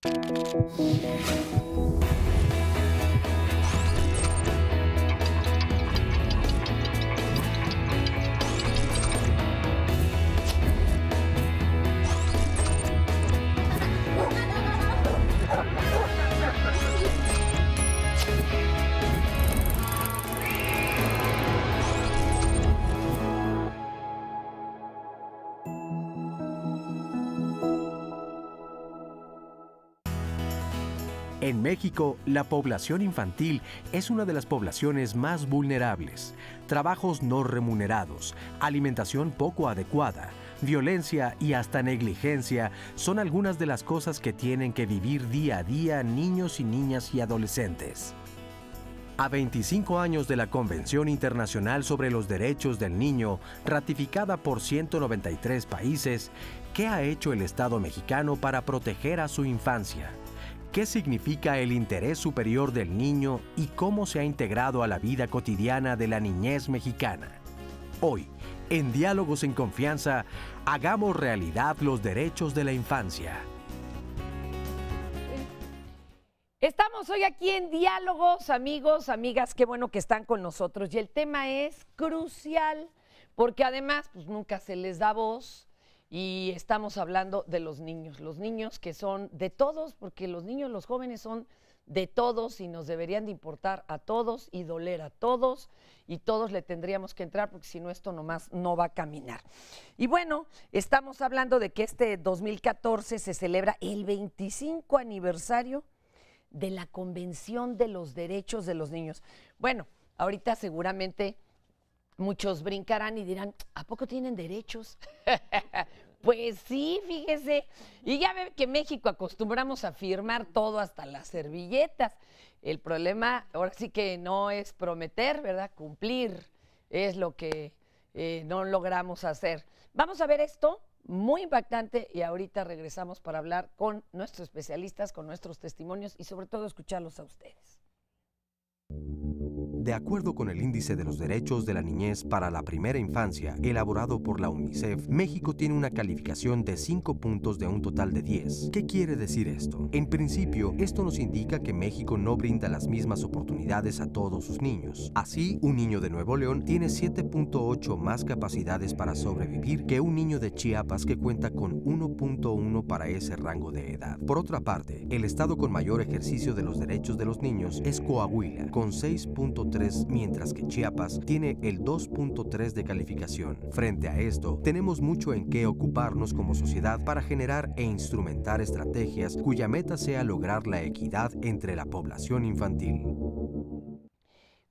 En México, la población infantil es una de las poblaciones más vulnerables. Trabajos no remunerados, alimentación poco adecuada, violencia y hasta negligencia son algunas de las cosas que tienen que vivir día a día niños y niñas y adolescentes. A 25 años de la Convención Internacional sobre los Derechos del Niño, ratificada por 193 países, ¿qué ha hecho el Estado mexicano para proteger a su infancia? ¿Qué significa el interés superior del niño y cómo se ha integrado a la vida cotidiana de la niñez mexicana? Hoy, en Diálogos en Confianza, hagamos realidad los derechos de la infancia. Estamos hoy aquí en Diálogos, amigos, amigas, qué bueno que están con nosotros. Y el tema es crucial, porque además pues, nunca se les da voz. Y estamos hablando de los niños que son de todos, porque los niños, los jóvenes son de todos y nos deberían de importar a todos y doler a todos y todos le tendríamos que entrar porque si no esto nomás no va a caminar. Y bueno, estamos hablando de que este 2014 se celebra el 25 aniversario de la Convención de los Derechos de los Niños. Bueno, ahorita seguramente muchos brincarán y dirán, ¿a poco tienen derechos? Pues sí, fíjese. Y ya ve que en México acostumbramos a firmar todo, hasta las servilletas. El problema ahora sí que no es prometer, ¿verdad? Cumplir es lo que no logramos hacer. Vamos a ver esto, muy impactante, y ahorita regresamos para hablar con nuestros especialistas, con nuestros testimonios y sobre todo escucharlos a ustedes. De acuerdo con el Índice de los Derechos de la Niñez para la Primera Infancia, elaborado por la UNICEF, México tiene una calificación de 5 puntos de un total de 10. ¿Qué quiere decir esto? En principio, esto nos indica que México no brinda las mismas oportunidades a todos sus niños. Así, un niño de Nuevo León tiene 7.8 más capacidades para sobrevivir que un niño de Chiapas que cuenta con 1.1 para ese rango de edad. Por otra parte, el estado con mayor ejercicio de los derechos de los niños es Coahuila, con 6.3, mientras que Chiapas tiene el 2.3 de calificación. Frente a esto, tenemos mucho en qué ocuparnos como sociedad para generar e instrumentar estrategias cuya meta sea lograr la equidad entre la población infantil.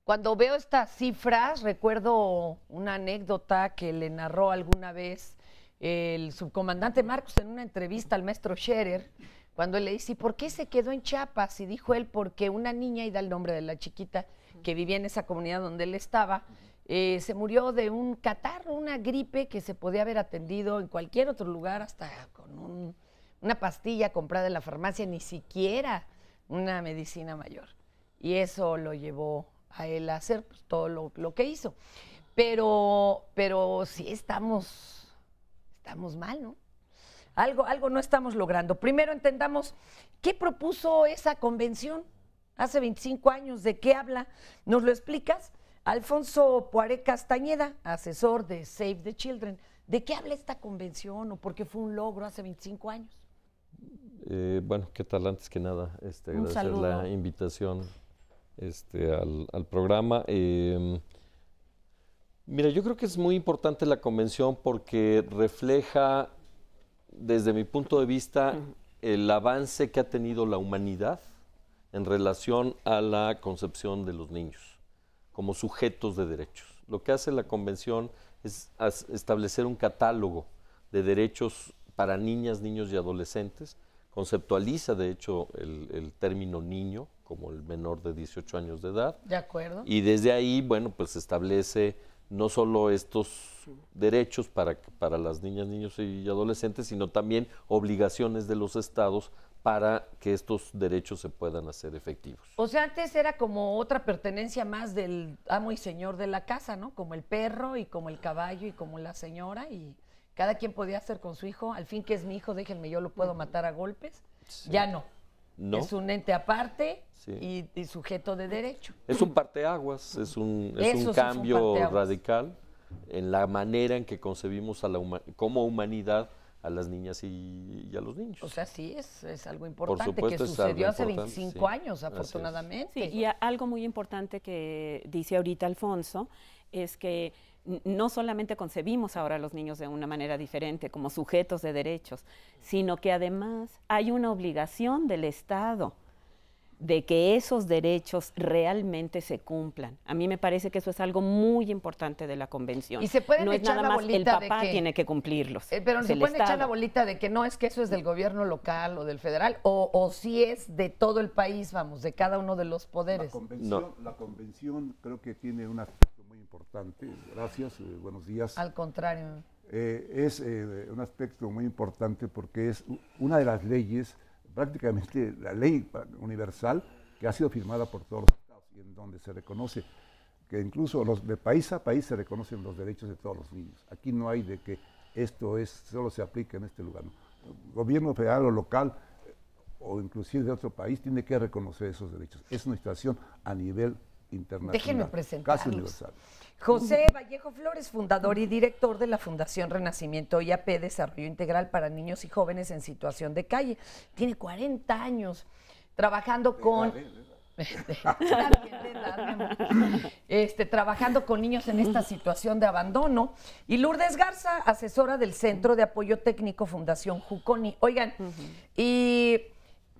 Cuando veo estas cifras, recuerdo una anécdota que le narró alguna vez el subcomandante Marcos en una entrevista al maestro Scherer, cuando él le dice, ¿y por qué se quedó en Chiapas? Y dijo él, porque una niña, y da el nombre de la chiquita, que vivía en esa comunidad donde él estaba, se murió de un catarro, una gripe que se podía haber atendido en cualquier otro lugar, hasta con una pastilla comprada en la farmacia, ni siquiera una medicina mayor. Y eso lo llevó a él a hacer pues, todo lo que hizo. Pero sí estamos mal, ¿no? Algo no estamos logrando. Primero entendamos qué propuso esa convención hace 25 años, de qué habla. ¿Nos lo explicas? Alfonso Poiré Castañeda, asesor de Save the Children. ¿De qué habla esta convención o por qué fue un logro hace 25 años? Bueno, ¿qué tal? Antes que nada, agradecer saludo. la invitación al programa. Mira, yo creo que es muy importante la convención porque refleja, desde mi punto de vista, el avance que ha tenido la humanidad en relación a la concepción de los niños como sujetos de derechos. Lo que hace la convención es establecer un catálogo de derechos para niñas, niños y adolescentes. Conceptualiza, de hecho, el término niño como el menor de 18 años de edad. De acuerdo. Y desde ahí, bueno, pues establece no solo estos derechos para las niñas, niños y adolescentes, sino también obligaciones de los estados para que estos derechos se puedan hacer efectivos. O sea, antes era como otra pertenencia más del amo y señor de la casa, ¿no? Como el perro y como el caballo y como la señora, y cada quien podía hacer con su hijo, al fin que es mi hijo, déjenme, yo lo puedo matar a golpes. Sí. Ya no. No. Es un ente aparte Sí. y sujeto de derecho. Es un parteaguas, es un Eso sí es un cambio parteaguas. radical en la manera en que concebimos a como humanidad a las niñas y a los niños. O sea, sí, es algo importante supuesto, que es sucedió algo hace importante, 25 sí. años, Así es. afortunadamente. Sí, y algo muy importante que dice ahorita Alfonso es que no solamente concebimos ahora a los niños de una manera diferente, como sujetos de derechos, sino que además hay una obligación del Estado de que esos derechos realmente se cumplan. A mí me parece que eso es algo muy importante de la Convención. Y se pueden no es echar nada la más el bolita de papá que- tiene que cumplirlos. Pero es se el pueden echar la Estado. bolita de que no, es que eso es del gobierno local o del federal, o si es de todo el país, vamos, de cada uno de los poderes. La convención creo que tiene un aspecto muy importante. Gracias, buenos días. Al contrario. Es un aspecto muy importante porque es una de las leyes, prácticamente la ley universal, que ha sido firmada por todos los estados y en donde se reconoce que incluso de país a país se reconocen los derechos de todos los niños. Aquí no hay de que esto solo se aplique en este lugar. No. El gobierno federal o local o inclusive de otro país tiene que reconocer esos derechos. Es una situación a nivel internacional. Déjenme presentarlos. Casi universal. José Vallejo Flores, fundador y director de la Fundación Renacimiento IAP, Desarrollo Integral para Niños y Jóvenes en Situación de Calle. Tiene 40 años trabajando con... Está bien de edad, mi amor. Trabajando con niños en esta situación de abandono. Y Lourdes Garza, asesora del Centro de Apoyo Técnico Fundación Juconi. Oigan, y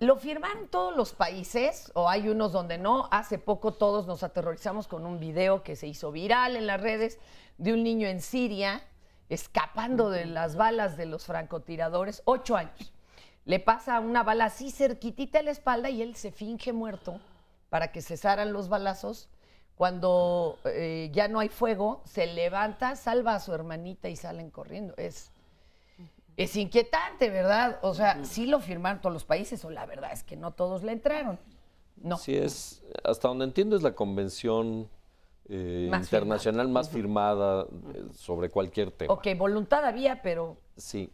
lo firmaron todos los países, o hay unos donde no. Hace poco todos nos aterrorizamos con un video que se hizo viral en las redes de un niño en Siria escapando de las balas de los francotiradores, 8 años. Le pasa una bala así cerquitita a la espalda y él se finge muerto para que cesaran los balazos. Cuando ya no hay fuego, se levanta, salva a su hermanita y salen corriendo. Es inquietante, ¿verdad? O sea, sí lo firmaron todos los países, o la verdad es que no todos le entraron. No. Sí, hasta donde entiendo es la convención internacional más firmada sobre cualquier tema. Ok, voluntad había, pero... Sí,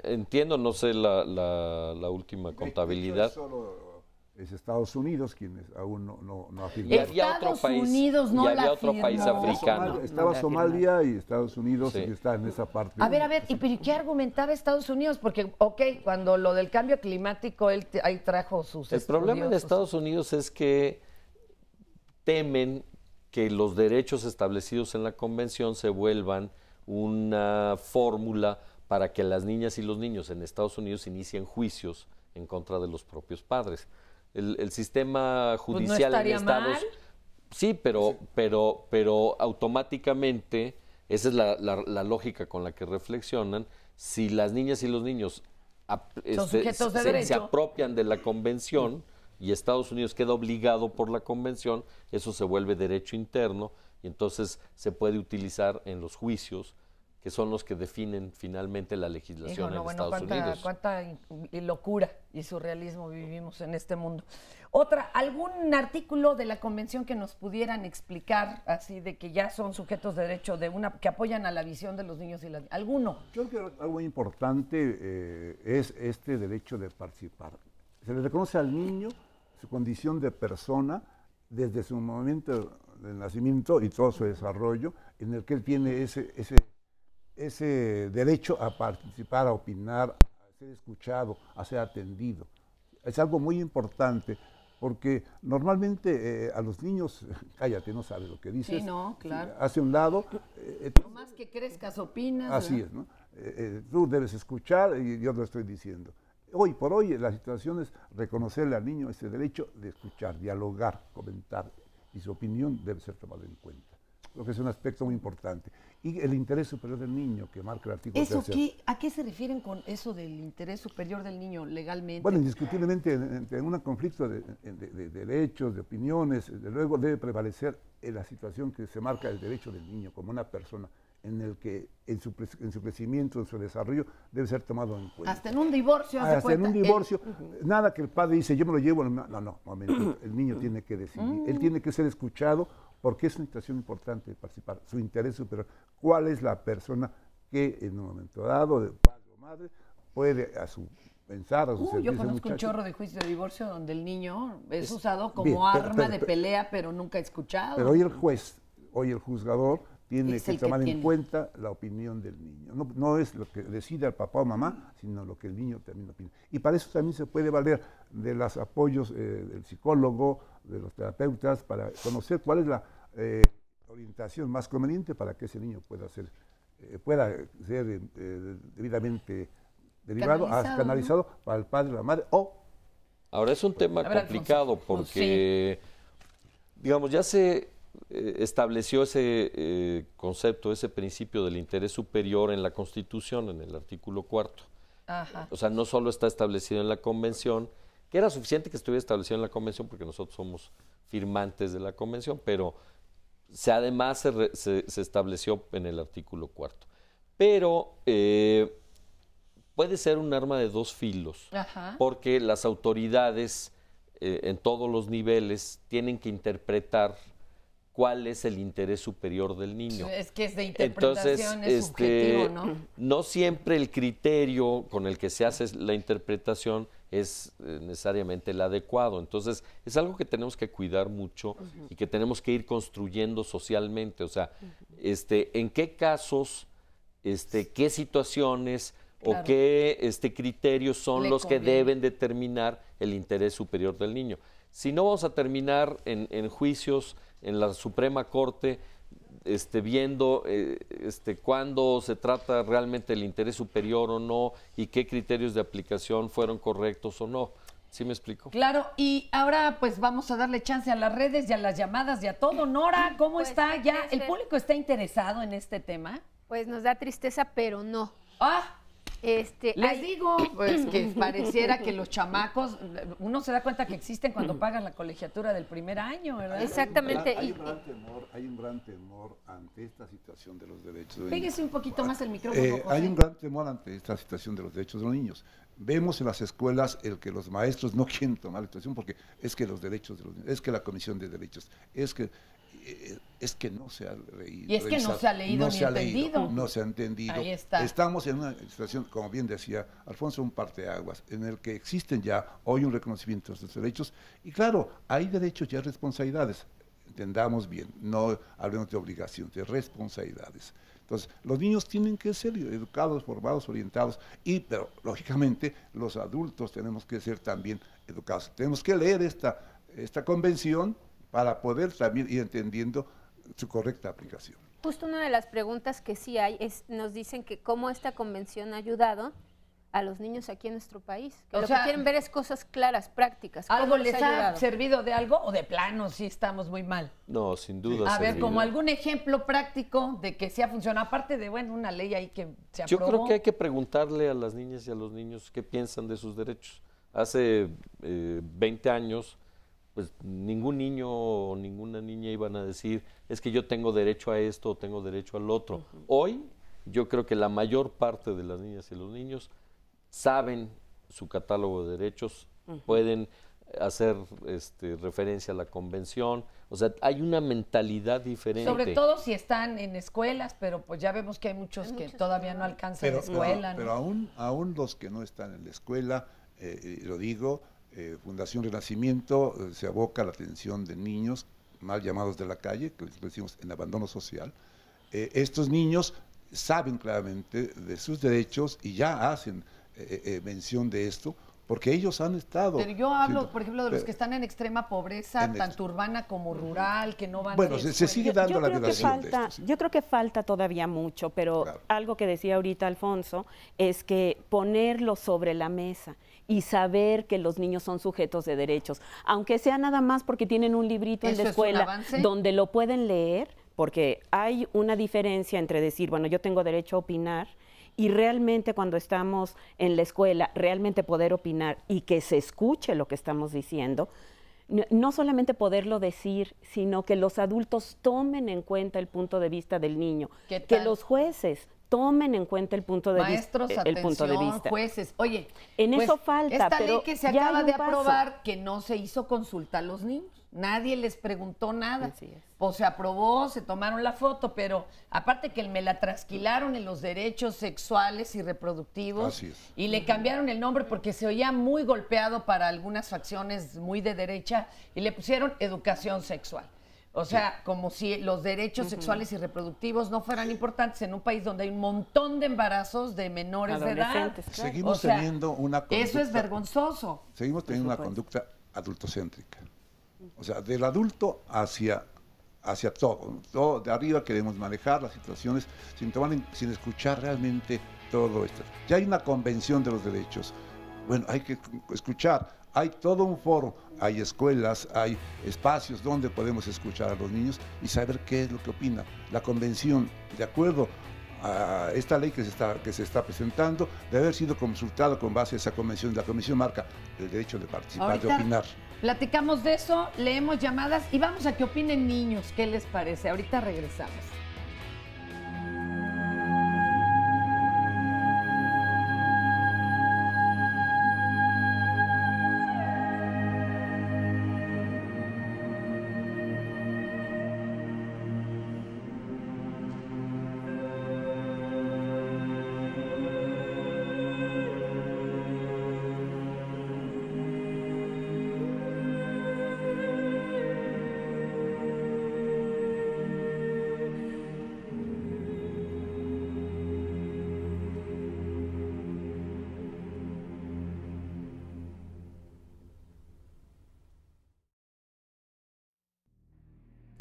entiendo, no sé la última contabilidad. De hecho, solo es Estados Unidos quienes aún no ha Y firmado. había otro Estados país, Unidos no y había la otro país firmó. africano. Estaba Somalia y Estados Unidos Sí. y está en esa parte. A ver, ¿y pero qué argumentaba Estados Unidos? Porque, ok, cuando lo del cambio climático, él ahí trajo sus El problema en estudiosos. Estados Unidos es que temen que los derechos establecidos en la convención se vuelvan una fórmula para que las niñas y los niños en Estados Unidos inicien juicios en contra de los propios padres. El sistema judicial en estaría Estados mal. Sí, pero automáticamente, esa es la lógica con la que reflexionan, si las niñas y los niños sujetos de se derecho. apropian de la convención y Estados Unidos queda obligado por la convención, eso se vuelve derecho interno y entonces se puede utilizar en los juicios, que son los que definen finalmente la legislación en Estados Unidos. Cuánta locura y surrealismo vivimos en este mundo. ¿Algún artículo de la convención que nos pudieran explicar así de que ya son sujetos de derecho, que apoyan a la visión de los niños y las niñas? ¿Alguno? Yo creo que algo muy importante es este derecho de participar. Se le reconoce al niño su condición de persona desde su momento de nacimiento y todo su desarrollo, en el que él tiene ese derecho a participar, a opinar, a ser escuchado, a ser atendido. Es algo muy importante porque normalmente a los niños, cállate, no sabes lo que dices. Sí, no, claro. Hacia un lado. No más que crezcas, opinas. Así ¿verdad? es, ¿no? Tú debes escuchar y yo lo estoy diciendo. Hoy por hoy la situación es reconocerle al niño ese derecho de escuchar, dialogar, comentar y su opinión debe ser tomada en cuenta. Creo que es un aspecto muy importante. Y el interés superior del niño que marca el artículo tercero. ¿A qué se refieren con eso del interés superior del niño legalmente? Bueno, indiscutiblemente en un conflicto de derechos, de opiniones, desde luego debe prevalecer en la situación que se marca el derecho del niño como una persona en el que en su crecimiento, en su desarrollo, debe ser tomado en cuenta. Hasta en un divorcio, haz de Hasta en cuenta. un divorcio, nada que el padre dice, yo me lo llevo, no, momento, el niño tiene que decidir, él tiene que ser escuchado porque es una situación importante de participar, su interés superior, cuál es la persona que en un momento dado, de padre o madre, puede a su pensar a su Yo servicio, conozco un muchacho. chorro de juicios de divorcio donde el niño es usado como Bien, arma de pelea, pero nunca escuchado. Pero hoy el juez, hoy el juzgador tiene Es que el que tomar en tiene. cuenta la opinión del niño. No es lo que decide el papá o mamá, sino lo que el niño también opina. Y para eso también se puede valer de los apoyos del psicólogo, de los terapeutas, para conocer cuál es la orientación más conveniente para que ese niño pueda ser debidamente derivado, canalizado para el padre, la madre o... Ahora es un tema A ver, complicado Alfonso. porque, digamos, ya se estableció ese concepto, ese principio del interés superior en la Constitución, en el artículo 4. Ajá. O sea, no solo está establecido en la Convención, que era suficiente que estuviera establecido en la Convención porque nosotros somos firmantes de la Convención, pero además se estableció en el artículo 4. Pero puede ser un arma de dos filos, Ajá. porque las autoridades en todos los niveles tienen que interpretar cuál es el interés superior del niño. Es que es de interpretación, es subjetivo, ¿no? No siempre el criterio con el que se hace la interpretación es necesariamente el adecuado. Entonces, es algo que tenemos que cuidar mucho y que tenemos que ir construyendo socialmente. O sea, en qué casos, qué situaciones Claro. o qué criterios son Le los que conviene. deben determinar el interés superior del niño. Si no, vamos a terminar en juicios en la Suprema Corte, viendo cuándo se trata realmente del interés superior o no y qué criterios de aplicación fueron correctos o no. ¿Sí me explico? Claro, y ahora pues vamos a darle chance a las redes y a las llamadas y a todo. Nora, ¿cómo Pues, está? ¿qué ¿Ya crees, el Fer? público está interesado en este tema? Pues nos da tristeza, pero no. Ah, les hay- digo, pues que pareciera que los chamacos, uno se da cuenta que existen cuando pagan la colegiatura del primer año, ¿verdad? Exactamente. Hay y- un gran temor ante esta situación de los derechos de los Pégese niños. un poquito más el micrófono, José. Hay un gran temor ante esta situación de los derechos de los niños. Vemos en las escuelas el que los maestros no quieren tomar la situación porque es que los derechos de los niños, es que la Comisión de Derechos, es que no se ha leído. Y es que no se ha leído ni entendido. No se ha entendido. Ahí está. Estamos en una situación, como bien decía Alfonso, un parteaguas, en el que existen ya hoy un reconocimiento de los derechos. Y claro, hay derechos y hay responsabilidades. Entendamos bien, no hablemos de obligaciones, de responsabilidades. Entonces, los niños tienen que ser educados, formados, orientados, pero lógicamente los adultos tenemos que ser también educados. Tenemos que leer esta convención para poder también ir entendiendo su correcta aplicación. Justo una de las preguntas que sí hay es, nos dicen que cómo esta convención ha ayudado a los niños aquí en nuestro país. Que O lo sea, que quieren ver es cosas claras, prácticas. ¿Cómo ¿Algo les ha ayudado? servido de algo o de plano sí estamos muy mal? No, sin duda. A ver, servido. como algún ejemplo práctico de que sí ha funcionado, aparte de, bueno, una ley ahí que se Yo aprobó. creo que hay que preguntarle a las niñas y a los niños qué piensan de sus derechos. Hace 20 años, pues ningún niño o ninguna niña iban a decir, es que yo tengo derecho a esto o tengo derecho al otro. Hoy, yo creo que la mayor parte de las niñas y los niños saben su catálogo de derechos, pueden hacer referencia a la convención, o sea, hay una mentalidad diferente. Sobre todo si están en escuelas, pero pues ya vemos que hay muchos que todavía no alcanzan la escuela, pero aún los que no están en la escuela, lo digo, Fundación Renacimiento se aboca a la atención de niños mal llamados de la calle, que les decimos en abandono social. Estos niños saben claramente de sus derechos y ya hacen mención de esto, porque ellos han estado... Pero yo hablo, siendo- por ejemplo, de los que están en extrema pobreza, En tanto urbana como rural, que no van Bueno, a la se escuela. sigue dando la creo que violación de falta, esto. ¿sí? yo creo que falta todavía mucho, pero Claro. algo que decía ahorita Alfonso es que ponerlo sobre la mesa y saber que los niños son sujetos de derechos, aunque sea nada más porque tienen un librito en ¿Eso la es un escuela avance? donde lo pueden leer, porque hay una diferencia entre decir, bueno, yo tengo derecho a opinar y realmente cuando estamos en la escuela, realmente poder opinar y que se escuche lo que estamos diciendo, no solamente poderlo decir, sino que los adultos tomen en cuenta el punto de vista del niño, ¿Qué que tal? los jueces tomen en cuenta el punto de Maestros, vista, el punto de atención, vista. jueces. Oye, En pues, eso falta, esta pero ley que se ya acaba hay de un paso. aprobar, que no se hizo consulta a los niños. Nadie les preguntó nada. Así es. Pues se aprobó, se tomaron la foto, pero aparte que me la trasquilaron en los derechos sexuales y reproductivos. Así es. Y le cambiaron el nombre porque se oía muy golpeado para algunas facciones muy de derecha y le pusieron educación sexual. O sea, como si los derechos sexuales y reproductivos no fueran importantes en un país donde hay un montón de embarazos de menores de edad. Adolescentes, claro. Seguimos O sea, teniendo una conducta, eso es vergonzoso. seguimos teniendo una conducta adultocéntrica. O sea, del adulto hacia todo. Todo de arriba queremos manejar las situaciones sin escuchar realmente todo esto. Ya hay una convención de los derechos. Bueno, hay que escuchar. Hay todo un foro, hay escuelas, hay espacios donde podemos escuchar a los niños y saber qué es lo que opinan. La convención, de acuerdo a esta ley que se está presentando, debe haber sido consultada con base a esa convención. La convención marca el derecho de participar, Ahorita de opinar. platicamos de eso, leemos llamadas y vamos a que opinen niños. ¿Qué les parece? Ahorita regresamos.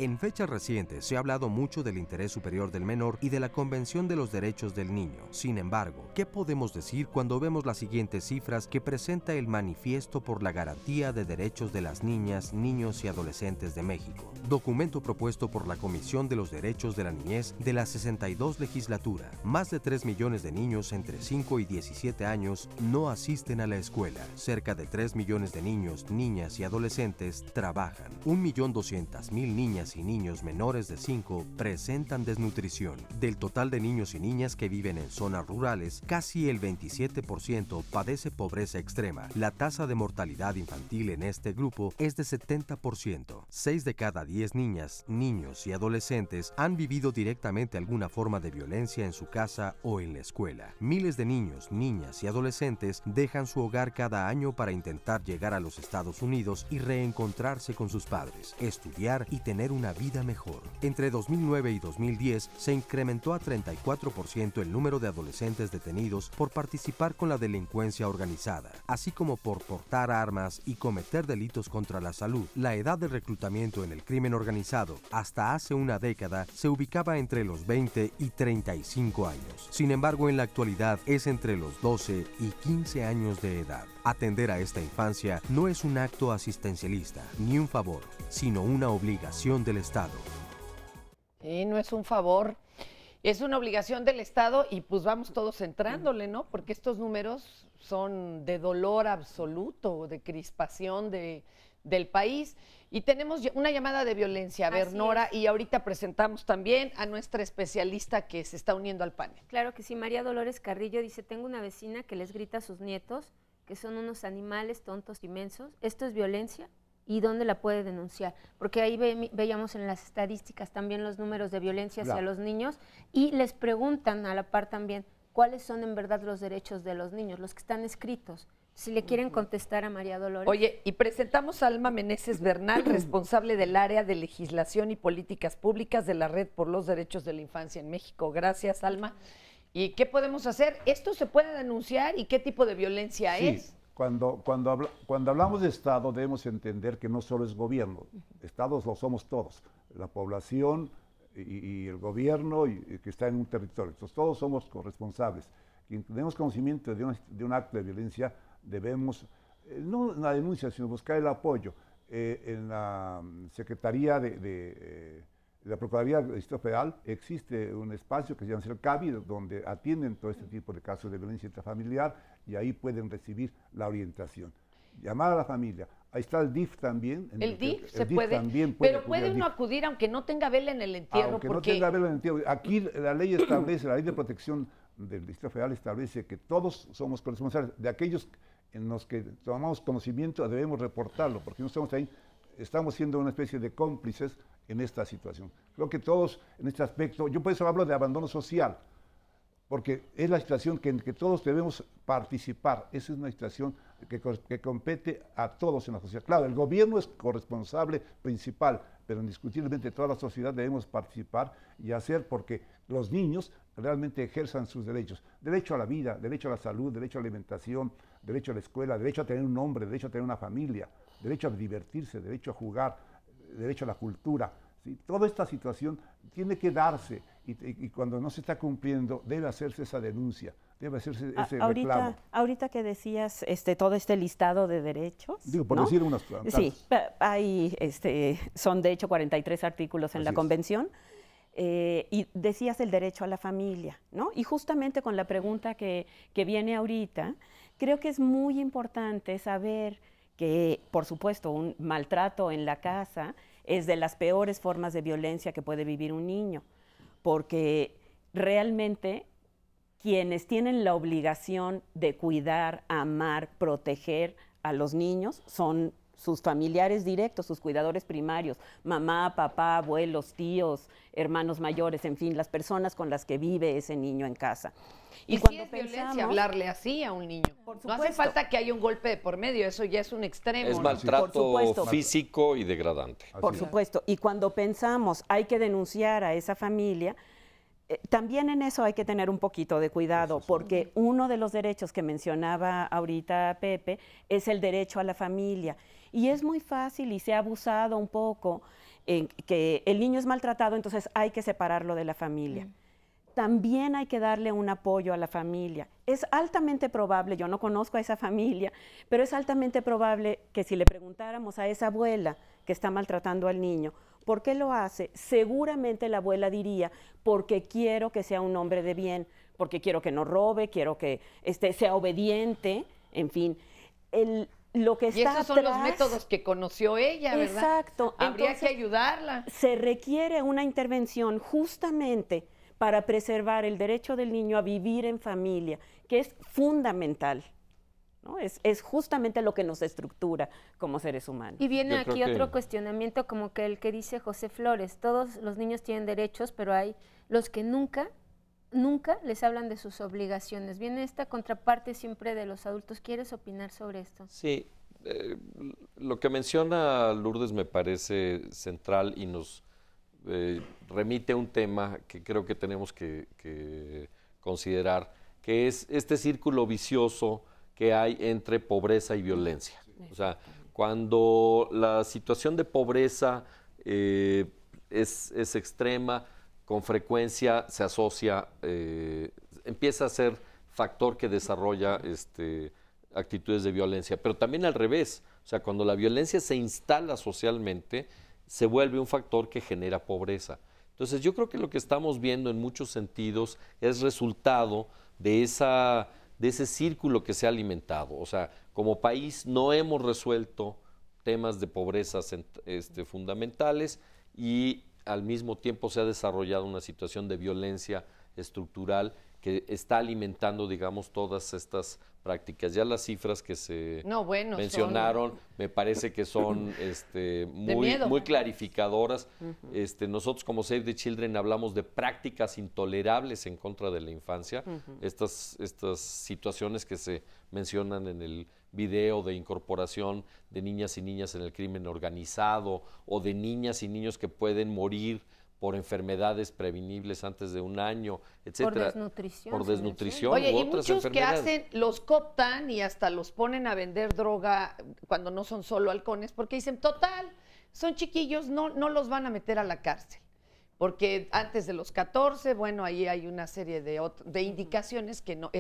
En fechas recientes se ha hablado mucho del interés superior del menor y de la Convención de los Derechos del Niño. Sin embargo, ¿qué podemos decir cuando vemos las siguientes cifras que presenta el Manifiesto por la Garantía de Derechos de las Niñas, Niños y Adolescentes de México? Documento propuesto por la Comisión de los Derechos de la Niñez de la 62 legislatura. Más de 3 millones de niños entre 5 y 17 años no asisten a la escuela. Cerca de 3 millones de niños, niñas y adolescentes trabajan. 1.200.000 niñas y niños menores de 5 presentan desnutrición. Del total de niños y niñas que viven en zonas rurales, casi el 27% padece pobreza extrema. La tasa de mortalidad infantil en este grupo es de 70%. 6 de cada 10 niñas, niños y adolescentes han vivido directamente alguna forma de violencia en su casa o en la escuela. Miles de niños, niñas y adolescentes dejan su hogar cada año para intentar llegar a los Estados Unidos y reencontrarse con sus padres, estudiar y tener una vida mejor. Entre 2009 y 2010 se incrementó a 34% el número de adolescentes detenidos por participar con la delincuencia organizada, así como por portar armas y cometer delitos contra la salud. La edad de reclutamiento en el crimen organizado hasta hace una década se ubicaba entre los 20 y 35 años. Sin embargo, en la actualidad es entre los 12 y 15 años de edad. Atender a esta infancia no es un acto asistencialista ni un favor, sino una obligación del Estado. Sí, no es un favor, es una obligación del Estado y pues vamos todos entrándole, ¿no? Porque estos números son de dolor absoluto, de crispación del país. Y tenemos una llamada de violencia. A ver, Así Nora, es. y ahorita presentamos también a nuestra especialista que se está uniendo al panel. Claro que sí, María Dolores Carrillo dice, tengo una vecina que les grita a sus nietos que son unos animales tontos y mensos. ¿Esto es violencia? ¿Y dónde la puede denunciar? Porque ahí veíamos en las estadísticas también los números de violencia hacia Claro. los niños y les preguntan a la par también cuáles son en verdad los derechos de los niños, los que están escritos. Si le quieren contestar a María Dolores. Oye, y presentamos a Alma Meneses Bernal, responsable del área de legislación y políticas públicas de la Red por los Derechos de la Infancia en México. Gracias, Alma. ¿Y qué podemos hacer? ¿Esto se puede denunciar y qué tipo de violencia Sí, es? cuando hablamos de Estado debemos entender que no solo es gobierno, Estados lo somos todos, la población y el gobierno que está en un territorio. Entonces todos somos corresponsables. Quien tenemos conocimiento de un acto de violencia debemos, no una denuncia, sino buscar el apoyo. En la Secretaría de la Procuraduría del Distrito Federal existe un espacio que se llama CELCAVI, donde atienden todo este tipo de casos de violencia intrafamiliar y ahí pueden recibir la orientación. Llamar a la familia, Ahí está el DIF también. El DIF se DIF puede, también pero acudir puede al uno DIF. acudir aunque no tenga vela en el entierro. Aunque porque no tenga vela en el entierro. Aquí la ley establece, la ley de protección del Distrito Federal establece que todos somos corresponsables de aquellos en los que tomamos conocimiento, debemos reportarlo, porque no estamos ahí, estamos siendo una especie de cómplices en esta situación. Creo que todos en este aspecto, yo por eso hablo de abandono social, porque es la situación en que todos debemos participar. Esa es una situación que compete a todos en la sociedad. Claro, el gobierno es corresponsable principal, pero indiscutiblemente toda la sociedad debemos participar y hacer porque los niños realmente ejerzan sus derechos. Derecho a la vida, derecho a la salud, derecho a la alimentación, derecho a la escuela, derecho a tener un nombre, derecho a tener una familia, derecho a divertirse, derecho a jugar, derecho a la cultura. ¿Sí? Toda esta situación tiene que darse y cuando no se está cumpliendo debe hacerse esa denuncia, debe hacerse ese reclamo. Ahorita que decías todo este listado de derechos, Digo, por ¿no? decir unas Sí, hay, son de hecho 43 artículos en la Convención. Y decías el derecho a la familia, ¿no? Y justamente con la pregunta que viene ahorita, creo que es muy importante saber que, por supuesto, un maltrato en la casa es de las peores formas de violencia que puede vivir un niño, porque realmente quienes tienen la obligación de cuidar, amar, proteger a los niños son sus familiares directos, sus cuidadores primarios, mamá, papá, abuelos, tíos, hermanos mayores, en fin, las personas con las que vive ese niño en casa. Y cuando sí es violencia hablarle así a un niño. No hace falta que haya un golpe de por medio, eso ya es un extremo. Es maltrato físico y degradante. Por supuesto. Y cuando pensamos hay que denunciar a esa familia, también en eso hay que tener un poquito de cuidado, porque uno de los derechos que mencionaba ahorita Pepe es el derecho a la familia. Y es muy fácil y se ha abusado un poco en que el niño es maltratado, entonces hay que separarlo de la familia. También hay que darle un apoyo a la familia. Es altamente probable, yo no conozco a esa familia, pero es altamente probable que si le preguntáramos a esa abuela que está maltratando al niño, ¿por qué lo hace? Seguramente la abuela diría, porque quiero que sea un hombre de bien, porque quiero que no robe, quiero que sea obediente, en fin. Lo que está y esos son los métodos que conoció ella, ¿verdad? Exacto. Habría que ayudarla. Se requiere una intervención justamente para preservar el derecho del niño a vivir en familia, que es fundamental, ¿no? Es justamente lo que nos estructura como seres humanos. Y viene aquí otro cuestionamiento como que el que dice José Flores, todos los niños tienen derechos, pero hay los que nunca les hablan de sus obligaciones. Viene esta contraparte siempre de los adultos. ¿Quieres opinar sobre esto? Sí, lo que menciona Lourdes me parece central y nos remite a un tema que creo que tenemos que considerar, que es este círculo vicioso que hay entre pobreza y violencia. O sea, cuando la situación de pobreza es extrema, con frecuencia se asocia, empieza a ser factor que desarrolla actitudes de violencia, pero también al revés, o sea, cuando la violencia se instala socialmente, se vuelve un factor que genera pobreza. Entonces yo creo que lo que estamos viendo en muchos sentidos es resultado de ese círculo que se ha alimentado. O sea, como país no hemos resuelto temas de pobreza fundamentales y al mismo tiempo se ha desarrollado una situación de violencia estructural que está alimentando, digamos, todas estas prácticas. Ya las cifras que se mencionaron me parece que son muy clarificadoras. Nosotros como Save the Children hablamos de prácticas intolerables en contra de la infancia. Estas situaciones que se mencionan en el video de incorporación de niñas y niñas en el crimen organizado o de niñas y niños que pueden morir por enfermedades prevenibles antes de un año, etcétera. Por desnutrición. Oye, u y otras muchos que enfermedades. los cooptan y hasta los ponen a vender droga cuando no son solo halcones, porque dicen, total, son chiquillos, no los van a meter a la cárcel. Porque antes de los 14, bueno, ahí hay una serie de indicaciones que no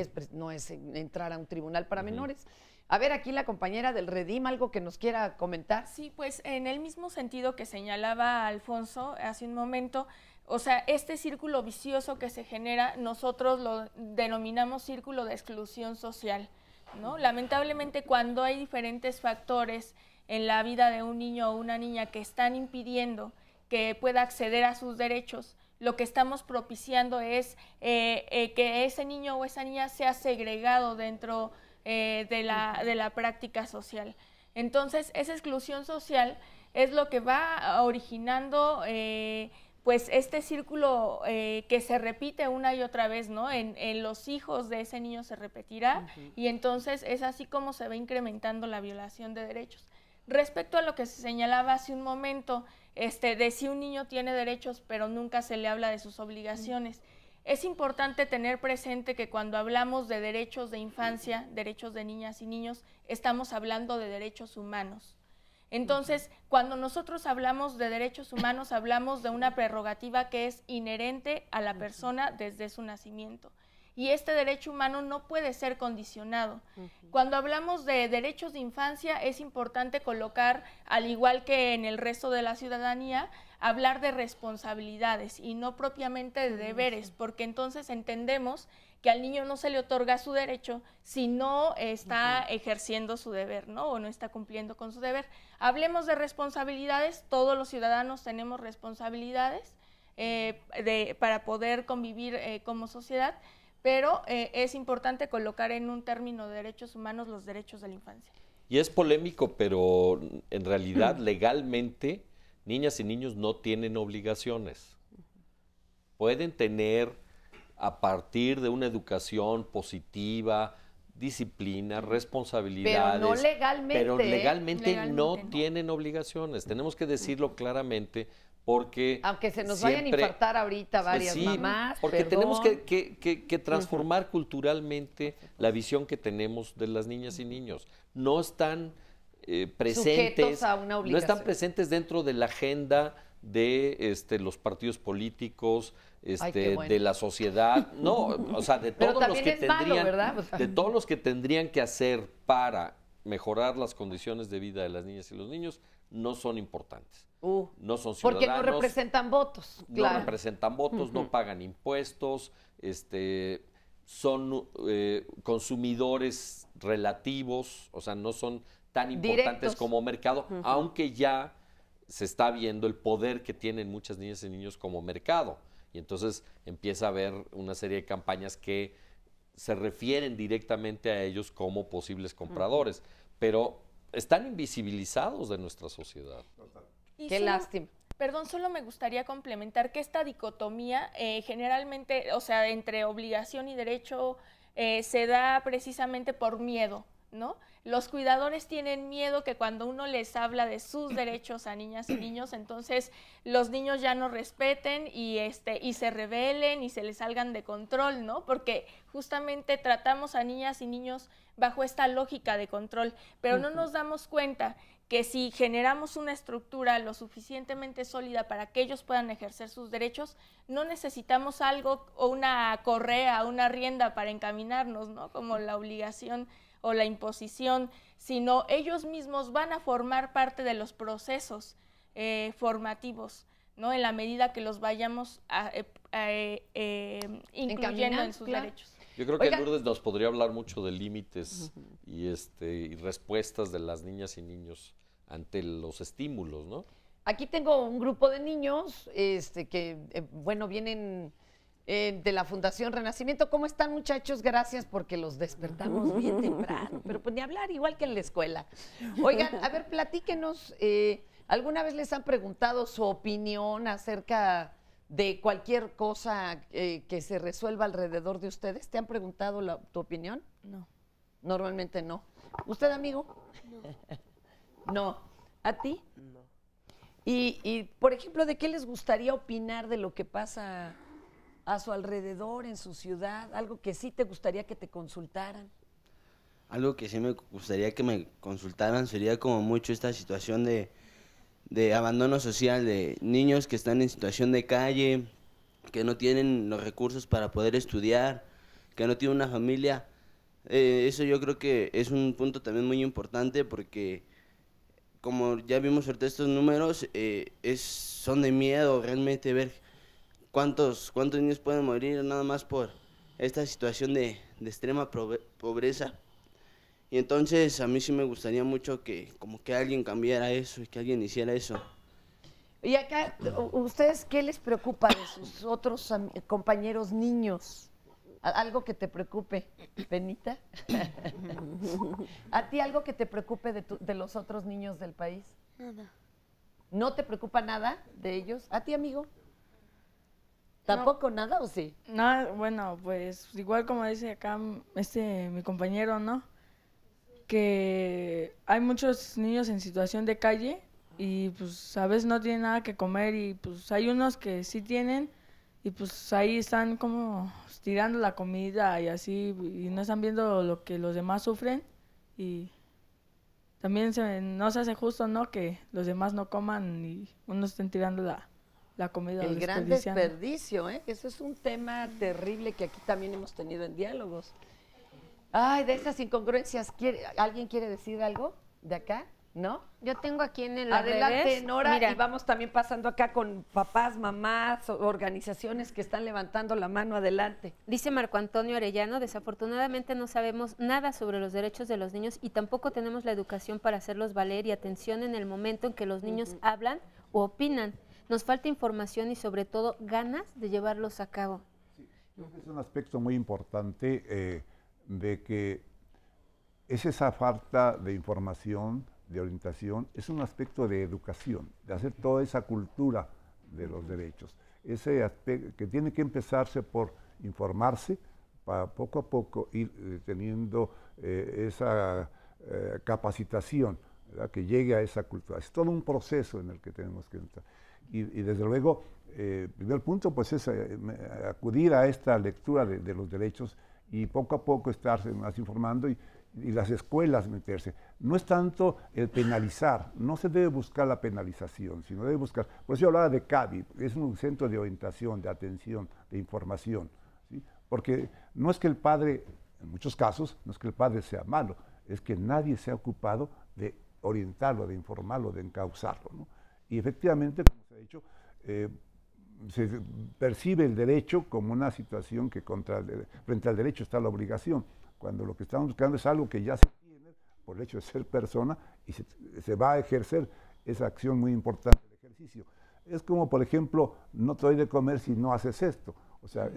es entrar a un tribunal para menores. A ver, aquí la compañera del Redim, algo que nos quiera comentar. Sí, pues en el mismo sentido que señalaba Alfonso hace un momento, o sea, este círculo vicioso que se genera, nosotros lo denominamos círculo de exclusión social, ¿no? Lamentablemente, cuando hay diferentes factores en la vida de un niño o una niña que están impidiendo que pueda acceder a sus derechos, lo que estamos propiciando es que ese niño o esa niña sea segregado dentro de la práctica social. Entonces, esa exclusión social es lo que va originando pues este círculo que se repite una y otra vez, ¿no? En los hijos de ese niño se repetirá y entonces es así como se va incrementando la violación de derechos. Respecto a lo que se señalaba hace un momento, de si un niño tiene derechos pero nunca se le habla de sus obligaciones, es importante tener presente que cuando hablamos de derechos de infancia, derechos de niñas y niños, estamos hablando de derechos humanos. Entonces, cuando nosotros hablamos de derechos humanos, hablamos de una prerrogativa que es inherente a la persona desde su nacimiento. Y este derecho humano no puede ser condicionado. Cuando hablamos de derechos de infancia, es importante colocar, al igual que en el resto de la ciudadanía, hablar de responsabilidades y no propiamente de deberes, porque entonces entendemos que al niño no se le otorga su derecho si no está ejerciendo su deber, ¿no? O no está cumpliendo con su deber. Hablemos de responsabilidades, todos los ciudadanos tenemos responsabilidades para poder convivir como sociedad, pero es importante colocar en un término de derechos humanos los derechos de la infancia. Y es polémico, pero en realidad legalmente niñas y niños no tienen obligaciones. Pueden tener, a partir de una educación positiva, disciplina, responsabilidades. Pero no legalmente. Pero legalmente no no tienen obligaciones. Tenemos que decirlo claramente. Porque aunque se nos vayan a infartar ahorita varias mamás, porque perdón. tenemos que transformar culturalmente la visión que tenemos de las niñas y niños. No están presentes, a una no obligación. están presentes dentro de la agenda de los partidos políticos, Ay, qué bueno. de la sociedad, no, o sea, de Pero todos los que también es malo, tendrían, ¿verdad? O sea, de todos los que tendrían que hacer para mejorar las condiciones de vida de las niñas y los niños, no son importantes. No son ciudadanos. Porque no representan votos, claro. No representan votos, no pagan impuestos, son consumidores relativos, o sea, no son tan importantes Directos. como mercado, aunque ya se está viendo el poder que tienen muchas niñas y niños como mercado. Y entonces empieza a haber una serie de campañas que se refieren directamente a ellos como posibles compradores, pero están invisibilizados de nuestra sociedad. Qué lástima. Perdón, solo me gustaría complementar que esta dicotomía generalmente, o sea, entre obligación y derecho, se da precisamente por miedo, ¿no? Los cuidadores tienen miedo que cuando uno les habla de sus derechos a niñas y niños, entonces los niños ya no respeten y se rebelen y se les salgan de control, ¿no? Porque justamente tratamos a niñas y niños bajo esta lógica de control, pero no nos damos cuenta que si generamos una estructura lo suficientemente sólida para que ellos puedan ejercer sus derechos, no necesitamos algo o una correa, una rienda para encaminarnos, ¿no? Como la obligación o la imposición, sino ellos mismos van a formar parte de los procesos formativos, ¿no? En la medida que los vayamos incluyendo en sus derechos. Yo creo que Lourdes nos podría hablar mucho de límites y respuestas de las niñas y niños ante los estímulos, ¿no? Aquí tengo un grupo de niños que, bueno, vienen de la Fundación Renacimiento. ¿Cómo están, muchachos? Gracias, porque los despertamos bien temprano, pero pues ni hablar, igual que en la escuela. Oigan, a ver, platíquenos, ¿alguna vez les han preguntado su opinión acerca de cualquier cosa que se resuelva alrededor de ustedes? ¿Te han preguntado tu opinión? No. Normalmente no. ¿Usted, amigo? No. ¿No? ¿A ti? No. Y, por ejemplo, ¿de qué les gustaría opinar de lo que pasa a su alrededor, en su ciudad? Algo que sí te gustaría que te consultaran. Algo que sí me gustaría que me consultaran sería como mucho esta situación de abandono social, de niños que están en situación de calle, que no tienen los recursos para poder estudiar, que no tienen una familia. Eso yo creo que es un punto también muy importante porque, como ya vimos ahorita estos números, son de miedo realmente ver cuántos niños pueden morir nada más por esta situación de extrema pobreza. Y entonces a mí sí me gustaría mucho que como que alguien cambiara eso y que alguien hiciera eso. Y acá, ¿ustedes qué les preocupa de sus otros compañeros niños? ¿Algo que te preocupe, Benita? ¿A ti algo que te preocupe de los otros niños del país? Nada. ¿No te preocupa nada de ellos? ¿A ti, amigo? ¿Tampoco nada o sí? No, bueno, pues igual como dice acá mi compañero, ¿no? Que hay muchos niños en situación de calle y pues a veces no tienen nada que comer y pues hay unos que sí tienen y pues ahí están como tirando la comida y así y no están viendo lo que los demás sufren y también no se hace justo, ¿no? Que los demás no coman y unos estén tirando la comida. El gran desperdicio, ¿eh? Eso es un tema terrible que aquí también hemos tenido en diálogos. Ay, de esas incongruencias, ¿alguien quiere decir algo de acá? ¿No? Yo tengo aquí en el Adelante, revés, Nora, mira, y vamos también pasando acá con papás, mamás, organizaciones que están levantando la mano adelante. dice Marco Antonio Arellano, desafortunadamente no sabemos nada sobre los derechos de los niños y tampoco tenemos la educación para hacerlos valer y atención en el momento en que los niños hablan o opinan. Nos falta información y sobre todo ganas de llevarlos a cabo. Sí, creo que es un aspecto muy importante de que es esa falta de información, de orientación, es un aspecto de educación, de hacer toda esa cultura de los derechos. Ese aspecto que tiene que empezarse por informarse para poco a poco ir teniendo esa capacitación, ¿verdad? Que llegue a esa cultura. Es todo un proceso en el que tenemos que entrar. Y desde luego, el primer punto pues es acudir a esta lectura de los derechos y poco a poco estarse más informando y las escuelas meterse. No es tanto el penalizar, no se debe buscar la penalización, sino debe buscar, por eso yo hablaba de CABI, es un centro de orientación, de atención, de información, ¿sí? Porque no es que el padre, en muchos casos, no es que el padre sea malo, es que nadie se ha ocupado de orientarlo, de informarlo, de encauzarlo, ¿no? Y efectivamente, como se ha dicho, se percibe el derecho como una situación que frente al derecho está la obligación, cuando lo que estamos buscando es algo que ya se tiene por el hecho de ser persona y se va a ejercer esa acción muy importante del ejercicio. Es como, por ejemplo, no te doy de comer si no haces esto. O sea,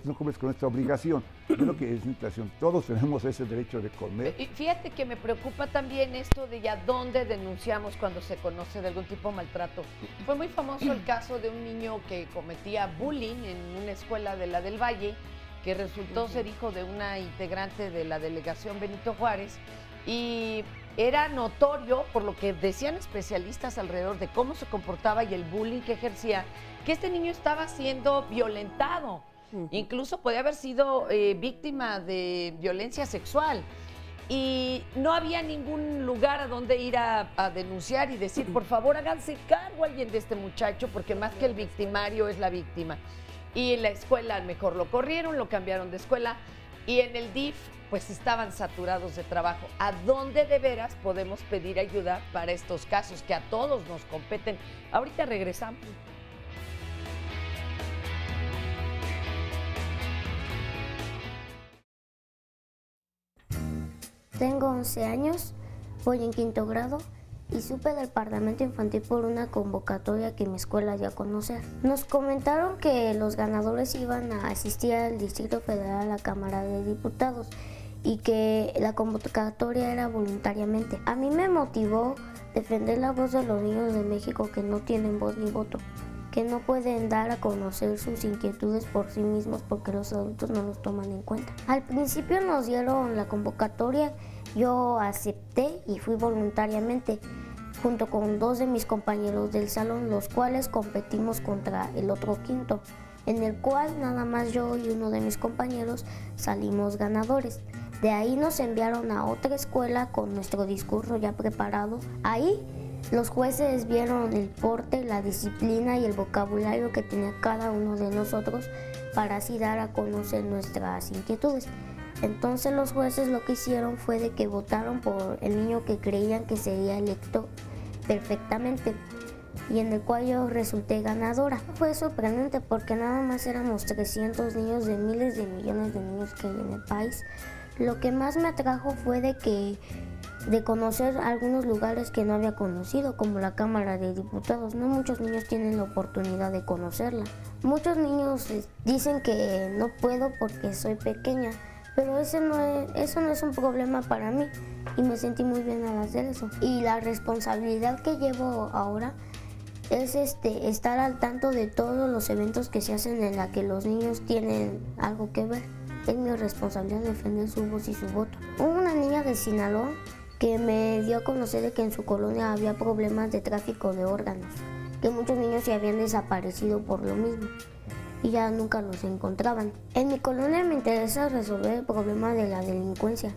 no cumples con esta obligación. Yo creo que es una situación, todos tenemos ese derecho de comer. Y fíjate que me preocupa también esto de ya dónde denunciamos cuando se conoce de algún tipo de maltrato. Fue muy famoso el caso de un niño que cometía bullying en una escuela de la del Valle, que resultó ser hijo de una integrante de la delegación Benito Juárez, y era notorio, por lo que decían especialistas alrededor de cómo se comportaba y el bullying que ejercía, que este niño estaba siendo violentado. Incluso podía haber sido víctima de violencia sexual. Y no había ningún lugar a donde ir a denunciar y decir, por favor, háganse cargo alguien de este muchacho, porque más que el victimario es la víctima. Y en la escuela mejor lo corrieron, lo cambiaron de escuela, y en el DIF pues estaban saturados de trabajo. ¿A dónde de veras podemos pedir ayuda para estos casos que a todos nos competen? Ahorita regresamos. Tengo 11 años, voy en 5º grado y supe del Parlamento Infantil por una convocatoria que mi escuela dio a conocer. Nos comentaron que los ganadores iban a asistir al Distrito Federal a la Cámara de Diputados y que la convocatoria era voluntariamente. A mí me motivó defender la voz de los niños de México que no tienen voz ni voto, que no pueden dar a conocer sus inquietudes por sí mismos porque los adultos no los toman en cuenta. Al principio nos dieron la convocatoria, yo acepté y fui voluntariamente junto con 2 de mis compañeros del salón, los cuales competimos contra el otro 5º, en el cual nada más yo y uno de mis compañeros salimos ganadores. De ahí nos enviaron a otra escuela con nuestro discurso ya preparado. Ahí los jueces vieron el porte, la disciplina y el vocabulario que tenía cada uno de nosotros para así dar a conocer nuestras inquietudes. Entonces los jueces lo que hicieron fue de que votaron por el niño que creían que sería electo perfectamente y en el cual yo resulté ganadora. Fue sorprendente porque nada más éramos 300 niños de miles de millones de niños que hay en el país. Lo que más me atrajo fue de conocer algunos lugares que no había conocido, como la Cámara de Diputados. No muchos niños tienen la oportunidad de conocerla. Muchos niños dicen que no puedo porque soy pequeña, pero eso no es un problema para mí y me sentí muy bien al hacer eso. Y la responsabilidad que llevo ahora es estar al tanto de todos los eventos que se hacen en la que los niños tienen algo que ver. Es mi responsabilidad defender su voz y su voto. Hubo una niña de Sinaloa que me dio a conocer de que en su colonia había problemas de tráfico de órganos, que muchos niños se habían desaparecido por lo mismo y ya nunca los encontraban. En mi colonia me interesa resolver el problema de la delincuencia,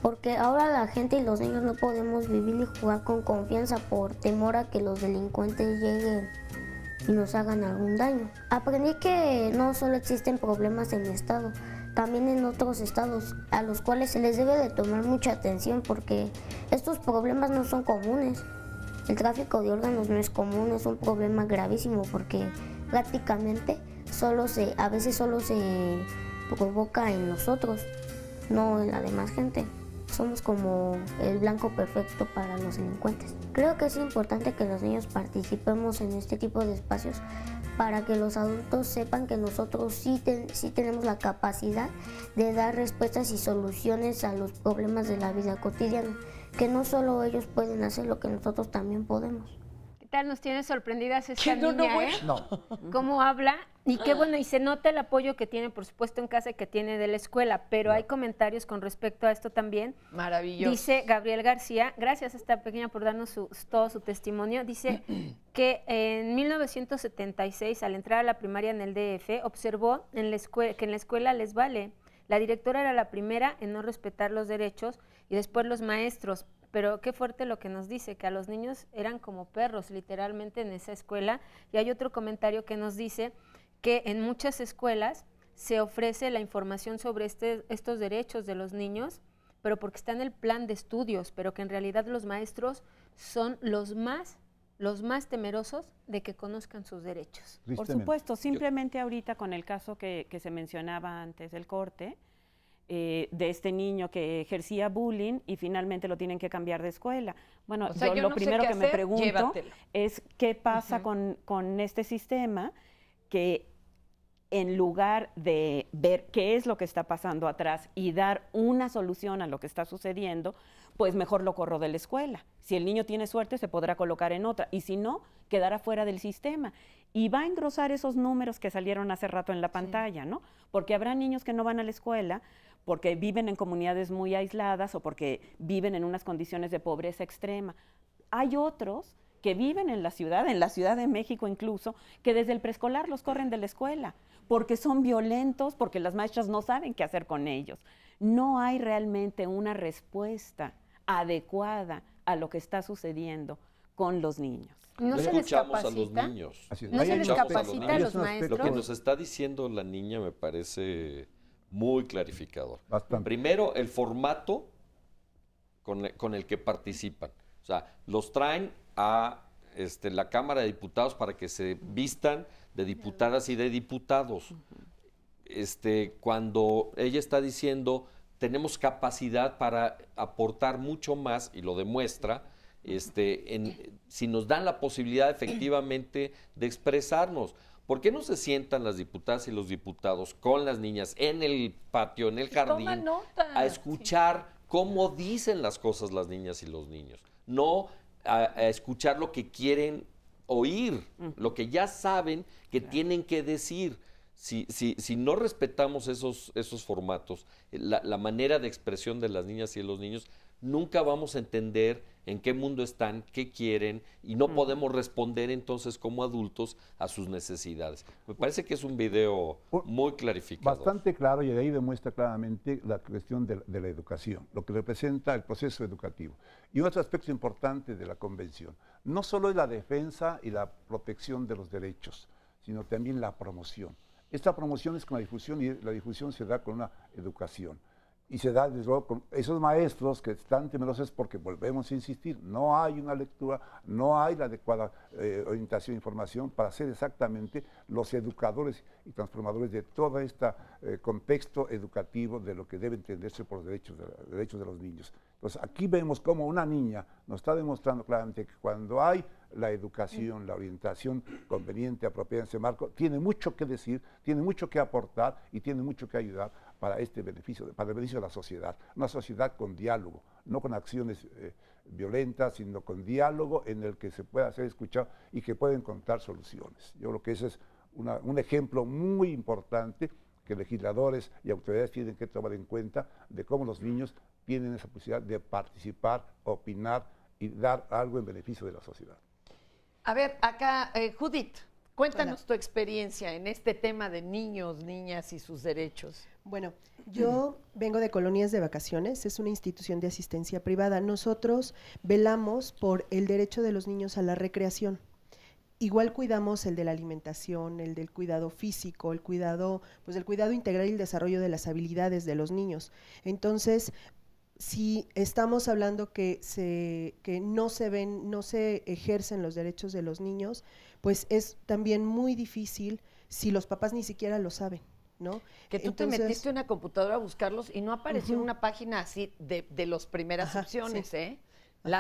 porque ahora la gente y los niños no podemos vivir y jugar con confianza por temor a que los delincuentes lleguen y nos hagan algún daño. Aprendí que no solo existen problemas en mi estado, también en otros estados a los cuales se les debe de tomar mucha atención porque estos problemas no son comunes. El tráfico de órganos no es común, es un problema gravísimo porque prácticamente a veces solo se provoca en nosotros, no en la demás gente. Somos como el blanco perfecto para los delincuentes. Creo que es importante que los niños participemos en este tipo de espacios para que los adultos sepan que nosotros sí tenemos la capacidad de dar respuestas y soluciones a los problemas de la vida cotidiana, que no solo ellos pueden hacer, lo que nosotros también podemos. ¿Qué tal? Nos tiene sorprendidas esta No, niña, ¿eh? No. Cómo habla y qué bueno, y se nota el apoyo que tiene, por supuesto, en casa y que tiene de la escuela, pero hay comentarios con respecto a esto también. Maravilloso. Dice Gabriel García, gracias a esta pequeña por darnos todo su testimonio, dice que en 1976, al entrar a la primaria en el DF, observó que en la escuela les vale. La directora era la primera en no respetar los derechos y después los maestros. Pero qué fuerte lo que nos dice, que a los niños eran como perros, literalmente, en esa escuela. Y hay otro comentario que nos dice que en muchas escuelas se ofrece la información sobre estos derechos de los niños, pero porque está en el plan de estudios, pero que en realidad los maestros son los más temerosos de que conozcan sus derechos. Por supuesto, simplemente ahorita con el caso que se mencionaba antes del corte, de este niño que ejercía bullying y finalmente lo tienen que cambiar de escuela. Bueno, o sea, yo lo no primero sé qué que me hacer, pregunto llévatelo. es qué pasa con este sistema que en lugar de ver qué es lo que está pasando atrás y dar una solución a lo que está sucediendo, pues mejor lo corro de la escuela. Si el niño tiene suerte, se podrá colocar en otra, y si no, quedará fuera del sistema. Y va a engrosar esos números que salieron hace rato en la pantalla, ¿no? Porque habrá niños que no van a la escuela porque viven en comunidades muy aisladas o porque viven en unas condiciones de pobreza extrema. Hay otros que viven en la Ciudad de México incluso, que desde el preescolar los corren de la escuela, porque son violentos, porque las maestras no saben qué hacer con ellos. No hay realmente una respuesta adecuada a lo que está sucediendo con los niños. ¿No se les escuchamos a los capacita? niños. ¿No se les capacita a los Lo maestros? que nos está diciendo la niña me parece muy clarificador. Bastante. Primero, el formato con el que participan. O sea, los traen a la Cámara de Diputados para que se vistan de diputadas y de diputados. Cuando ella está diciendo tenemos capacidad para aportar mucho más, y lo demuestra, si nos dan la posibilidad efectivamente de expresarnos. ¿Por qué no se sientan las diputadas y los diputados con las niñas en el patio, en el jardín, a escuchar cómo dicen las cosas las niñas y los niños? No a escuchar lo que quieren oír, lo que ya saben que tienen que decir. Si no respetamos esos formatos, la manera de expresión de las niñas y de los niños, nunca vamos a entender en qué mundo están, qué quieren, y no podemos responder entonces como adultos a sus necesidades. Me parece que es un video muy clarificador. Bastante claro, y de ahí demuestra claramente la cuestión de la educación, lo que representa el proceso educativo. Y otro aspecto importante de la convención, no solo es la defensa y la protección de los derechos, sino también la promoción. Esta promoción es con la difusión, y la difusión se da con una educación. Y se da, desde luego, con esos maestros que están temerosos porque volvemos a insistir, no hay una lectura, no hay la adecuada orientación e información para ser exactamente los educadores y transformadores de todo este contexto educativo de lo que debe entenderse por los derechos de los niños. Entonces, aquí vemos cómo una niña nos está demostrando claramente que cuando hay la educación, la orientación conveniente, apropiada en ese marco, tiene mucho que decir, tiene mucho que aportar y tiene mucho que ayudar para este beneficio, para el beneficio de la sociedad. Una sociedad con diálogo, no con acciones violentas, sino con diálogo en el que se pueda ser escuchado y que pueda encontrar soluciones. Yo creo que ese es un ejemplo muy importante que legisladores y autoridades tienen que tomar en cuenta de cómo los niños tienen esa posibilidad de participar, opinar y dar algo en beneficio de la sociedad. A ver, acá, Judith, cuéntanos tu experiencia en este tema de niños, niñas y sus derechos. Bueno, yo vengo de Colonias de Vacaciones, es una institución de asistencia privada. Nosotros velamos por el derecho de los niños a la recreación. Igual cuidamos el de la alimentación, el del cuidado físico, el cuidado, pues el cuidado integral y el desarrollo de las habilidades de los niños. Entonces, si estamos hablando que no se ejercen los derechos de los niños, pues es también muy difícil si los papás ni siquiera lo saben, ¿no? Que tú te metiste en una computadora a buscarlos y no apareció una página así de las primeras opciones, sí. ¿eh?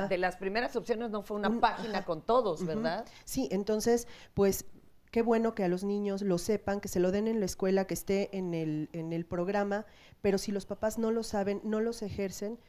De las primeras opciones no fue una página con todos, ¿verdad? Sí, entonces, pues, qué bueno que a los niños lo sepan, que se lo den en la escuela, que esté en el programa, pero si los papás no lo saben, no los ejercen,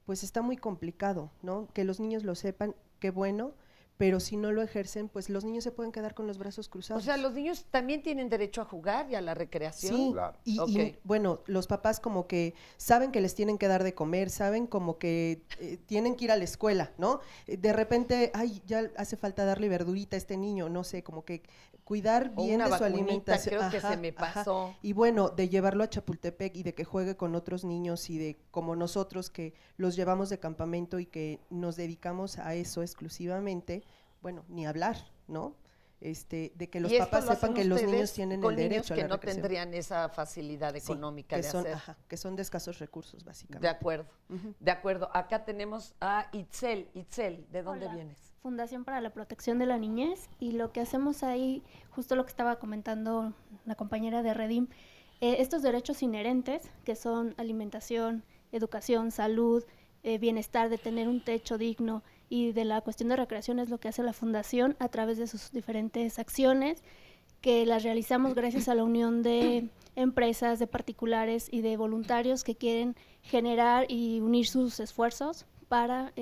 pues está muy complicado, ¿no? Que los niños lo sepan, qué bueno, pero si no lo ejercen, pues los niños se pueden quedar con los brazos cruzados. O sea, los niños también tienen derecho a jugar y a la recreación. Sí, claro. y bueno, los papás como que saben que les tienen que dar de comer, saben como que tienen que ir a la escuela, ¿no? De repente, ay, ya hace falta darle verdurita a este niño, no sé, como que cuidar bien de su alimentación. Creo que se me pasó. Y bueno, de llevarlo a Chapultepec y de que juegue con otros niños y de como nosotros que los llevamos de campamento y que nos dedicamos a eso exclusivamente, bueno, ni hablar, ¿no? De que los papás sepan que los niños tienen el derecho a la recreación. Con niños que no tendrían esa facilidad económica de hacer. Que son de escasos recursos, básicamente. De acuerdo, de acuerdo. Acá tenemos a Itzel. Itzel, ¿de dónde vienes? Fundación para la Protección de la Niñez, y lo que hacemos ahí, justo lo que estaba comentando la compañera de Redim, estos derechos inherentes, que son alimentación, educación, salud, bienestar, de tener un techo digno, y de la cuestión de recreación es lo que hace la Fundación a través de sus diferentes acciones, que las realizamos gracias a la unión de empresas, de particulares y de voluntarios que quieren generar y unir sus esfuerzos para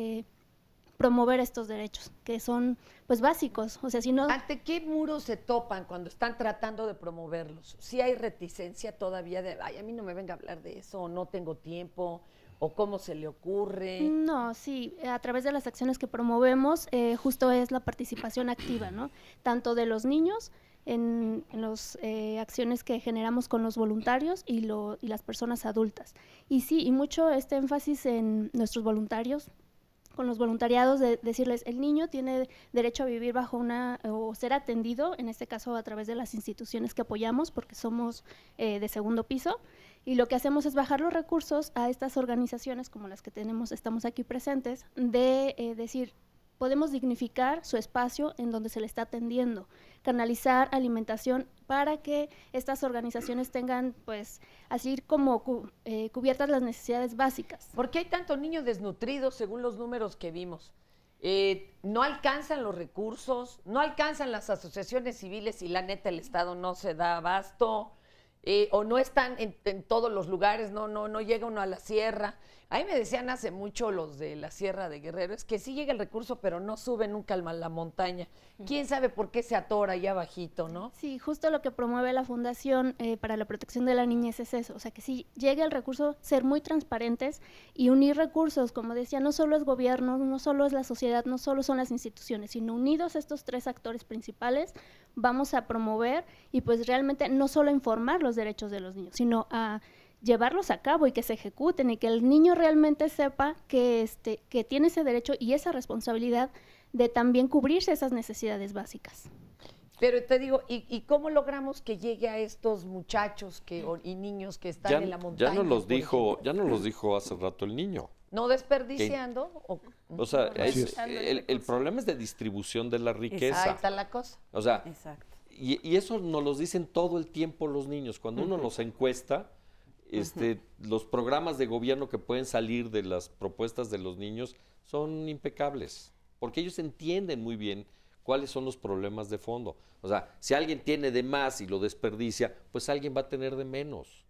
promover estos derechos, que son pues básicos. O sea, si no... ¿Ante qué muros se topan cuando están tratando de promoverlos? ¿Sí hay reticencia todavía de, ay, a mí no me venga a hablar de eso, o no tengo tiempo, o cómo se le ocurre? No, sí, a través de las acciones que promovemos, justo es la participación activa, ¿no? Tanto de los niños en las acciones que generamos con los voluntarios y las personas adultas. Y sí, y mucho este énfasis en nuestros voluntarios, con los voluntariados, de decirles, el niño tiene derecho a vivir bajo o ser atendido, en este caso a través de las instituciones que apoyamos, porque somos de segundo piso, y lo que hacemos es bajar los recursos a estas organizaciones como las que estamos aquí presentes, de decir, podemos dignificar su espacio en donde se le está atendiendo, canalizar alimentación para que estas organizaciones tengan, pues, así como cubiertas las necesidades básicas. ¿Por qué hay tantos niños desnutridos según los números que vimos? No alcanzan los recursos, no alcanzan las asociaciones civiles y la neta el Estado no se da abasto, o no están en todos los lugares, no llega uno a la sierra. A mí me decían hace mucho los de la Sierra de Guerrero, es que sí llega el recurso, pero no sube nunca a la montaña. ¿Quién sabe por qué se atora allá bajito, no? Sí, justo lo que promueve la Fundación para la Protección de la Niñez es eso, o sea, que si llegue el recurso, ser muy transparentes y unir recursos, como decía, no solo es gobierno, no solo es la sociedad, no solo son las instituciones, sino unidos estos tres actores principales, vamos a promover y pues realmente no solo informar los derechos de los niños, sino a llevarlos a cabo y que se ejecuten y que el niño realmente sepa que tiene ese derecho y esa responsabilidad de también cubrirse esas necesidades básicas. Pero te digo, ¿y cómo logramos que llegue a estos muchachos y niños que están en la montaña? Ya nos los dijo hace rato el niño. No desperdiciando. O sea, el problema es de distribución de la riqueza. Ahí está la cosa. O sea, y eso nos lo dicen todo el tiempo los niños. Cuando uno los encuesta, los programas de gobierno que pueden salir de las propuestas de los niños son impecables, porque ellos entienden muy bien cuáles son los problemas de fondo. O sea, si alguien tiene de más y lo desperdicia, pues alguien va a tener de menos.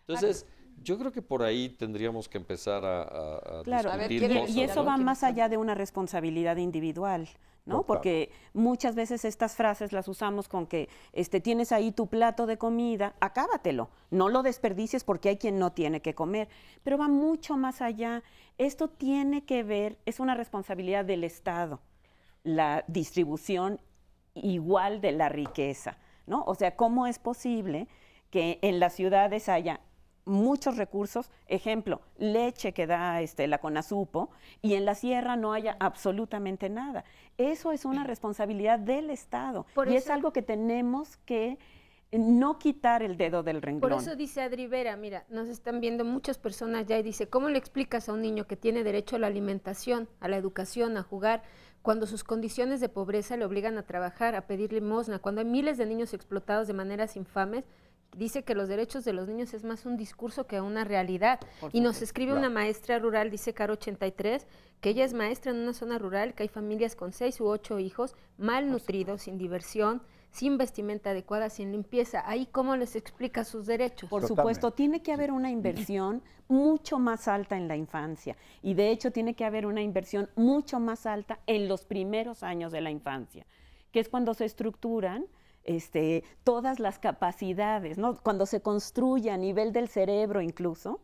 Entonces, yo creo que por ahí tendríamos que empezar a discutir cosas. Y eso va más allá de una responsabilidad individual, ¿no? Porque muchas veces estas frases las usamos con que tienes ahí tu plato de comida, acábatelo, no lo desperdicies porque hay quien no tiene que comer, pero va mucho más allá. Esto tiene que ver, es una responsabilidad del Estado, la distribución igual de la riqueza, ¿no? O sea, ¿cómo es posible que en las ciudades haya muchos recursos, ejemplo, leche que da la CONASUPO, y en la sierra no haya absolutamente nada? Eso es una responsabilidad del Estado y es algo que tenemos que no quitar el dedo del renglón. Por eso dice Adri Vera, mira, nos están viendo muchas personas ya y dice, ¿cómo le explicas a un niño que tiene derecho a la alimentación, a la educación, a jugar, cuando sus condiciones de pobreza le obligan a trabajar, a pedir limosna, cuando hay miles de niños explotados de maneras infames? Dice que los derechos de los niños es más un discurso que una realidad. Y nos escribe una maestra rural, dice Caro 83, que ella es maestra en una zona rural, que hay familias con 6 u 8 hijos, malnutridos, sin diversión, sin vestimenta adecuada, sin limpieza. Ahí, ¿cómo les explica sus derechos? Por supuesto, tiene que haber una inversión mucho más alta en la infancia. Y de hecho, tiene que haber una inversión mucho más alta en los primeros años de la infancia, que es cuando se estructuran todas las capacidades, ¿no? Cuando se construye a nivel del cerebro incluso,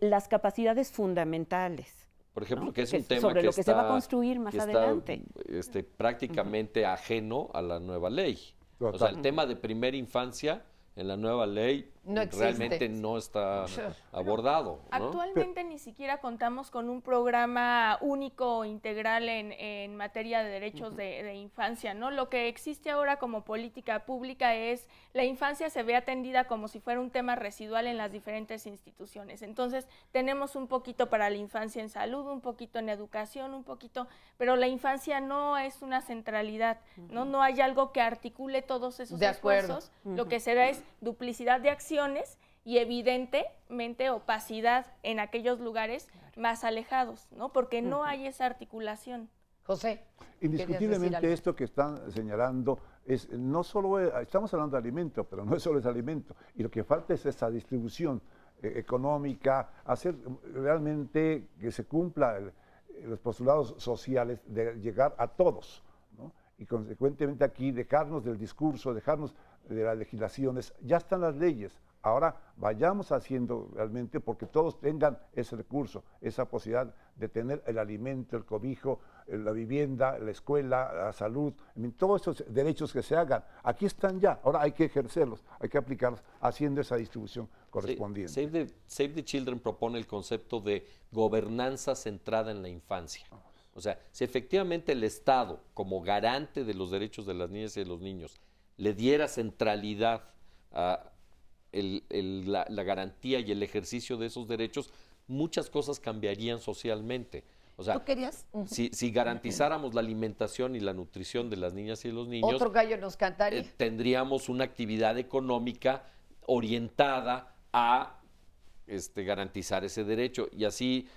las capacidades fundamentales. Por ejemplo, ¿no? Que es un tema sobre que lo que se va a construir más adelante. Está prácticamente ajeno a la nueva ley. O sea, el tema de primera infancia en la nueva ley realmente no está abordado, ¿no? Actualmente ni siquiera contamos con un programa único o integral en materia de derechos de infancia, ¿no? Lo que existe ahora como política pública es la infancia se ve atendida como si fuera un tema residual en las diferentes instituciones. Entonces, tenemos un poquito para la infancia en salud, un poquito en educación, un poquito, pero la infancia no es una centralidad, ¿no? No hay algo que articule todos esos esfuerzos. Lo que se da es duplicidad de acciones y evidentemente opacidad en aquellos lugares más alejados, ¿no? Porque no hay esa articulación. José. Indiscutiblemente esto que están señalando es no solo, estamos hablando de alimento, pero no es solo ese alimento, y lo que falta es esa distribución económica, hacer realmente que se cumpla los postulados sociales de llegar a todos, ¿no? Y consecuentemente aquí dejarnos del discurso, dejarnos de las legislaciones, ya están las leyes, ahora vayamos haciendo realmente porque todos tengan ese recurso, esa posibilidad de tener el alimento, el cobijo, la vivienda, la escuela, la salud, todos esos derechos que se hagan, aquí están ya, ahora hay que ejercerlos, hay que aplicarlos haciendo esa distribución correspondiente. Save the Children propone el concepto de gobernanza centrada en la infancia. O sea, si efectivamente el Estado, como garante de los derechos de las niñas y de los niños, le diera centralidad a la garantía y el ejercicio de esos derechos, muchas cosas cambiarían socialmente. O sea, ¿tú querías? Si garantizáramos la alimentación y la nutrición de las niñas y de los niños, otro gallo nos cantaría. Tendríamos una actividad económica orientada a garantizar ese derecho, y así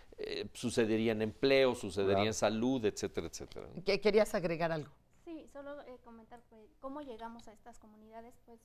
sucedería en empleo, sucedería en salud, etcétera, etcétera. ¿Querías agregar algo? Sí, solo comentar cómo llegamos a estas comunidades, pues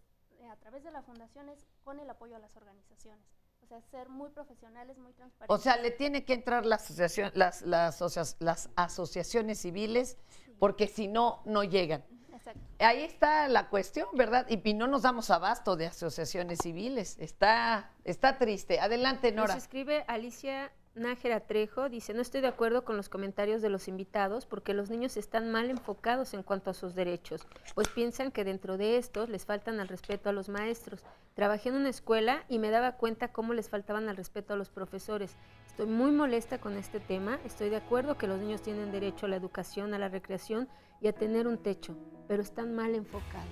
a través de las fundaciones con el apoyo a las organizaciones. O sea, ser muy profesionales, muy transparentes. O sea, le tiene que entrar la asociación, las asociaciones civiles, porque si no, no llegan. Exacto. Ahí está la cuestión, ¿verdad? Y no nos damos abasto de asociaciones civiles. Está triste. Adelante, Nora. Nos escribe Alicia Nájera Trejo, dice, no estoy de acuerdo con los comentarios de los invitados porque los niños están mal enfocados en cuanto a sus derechos, pues piensan que dentro de estos les faltan al respeto a los maestros. Trabajé en una escuela y me daba cuenta cómo les faltaban al respeto a los profesores. Estoy muy molesta con este tema, estoy de acuerdo que los niños tienen derecho a la educación, a la recreación y a tener un techo, pero están mal enfocados.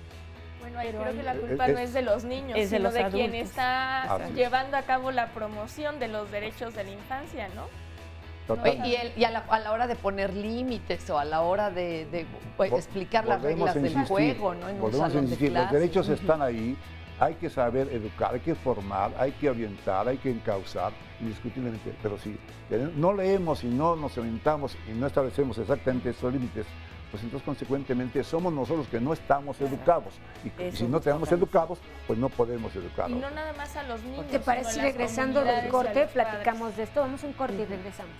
Bueno, creo que la culpa no es de los niños, sino de quien está llevando a cabo la promoción de los derechos de la infancia, ¿no? Y a la hora de poner límites o a la hora de explicar las reglas del juego, ¿no? En un salón de clases. Los derechos están ahí, hay que saber educar, hay que formar, hay que orientar, hay que encauzar, indiscutiblemente. Pero si no leemos y no nos orientamos y no establecemos exactamente esos límites, pues entonces consecuentemente somos nosotros que no estamos educados. Y si no tenemos educados, pues no podemos educar. Y no nada más a los niños. ¿Te parece si regresando del corte platicamos de esto? Vamos a un corte y regresamos.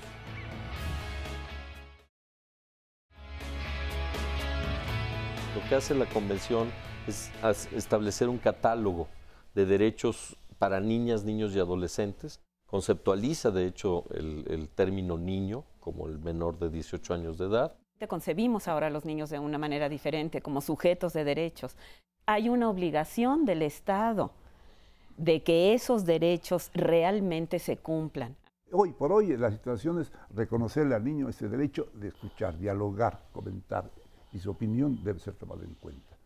Lo que hace la convención es establecer un catálogo de derechos para niñas, niños y adolescentes. Conceptualiza, de hecho, el término niño como el menor de 18 años de edad. Concebimos ahora a los niños de una manera diferente, como sujetos de derechos. Hay una obligación del Estado de que esos derechos realmente se cumplan. Hoy por hoy la situación es reconocerle al niño ese derecho de escuchar, dialogar, comentar, y su opinión debe ser tomada en cuenta.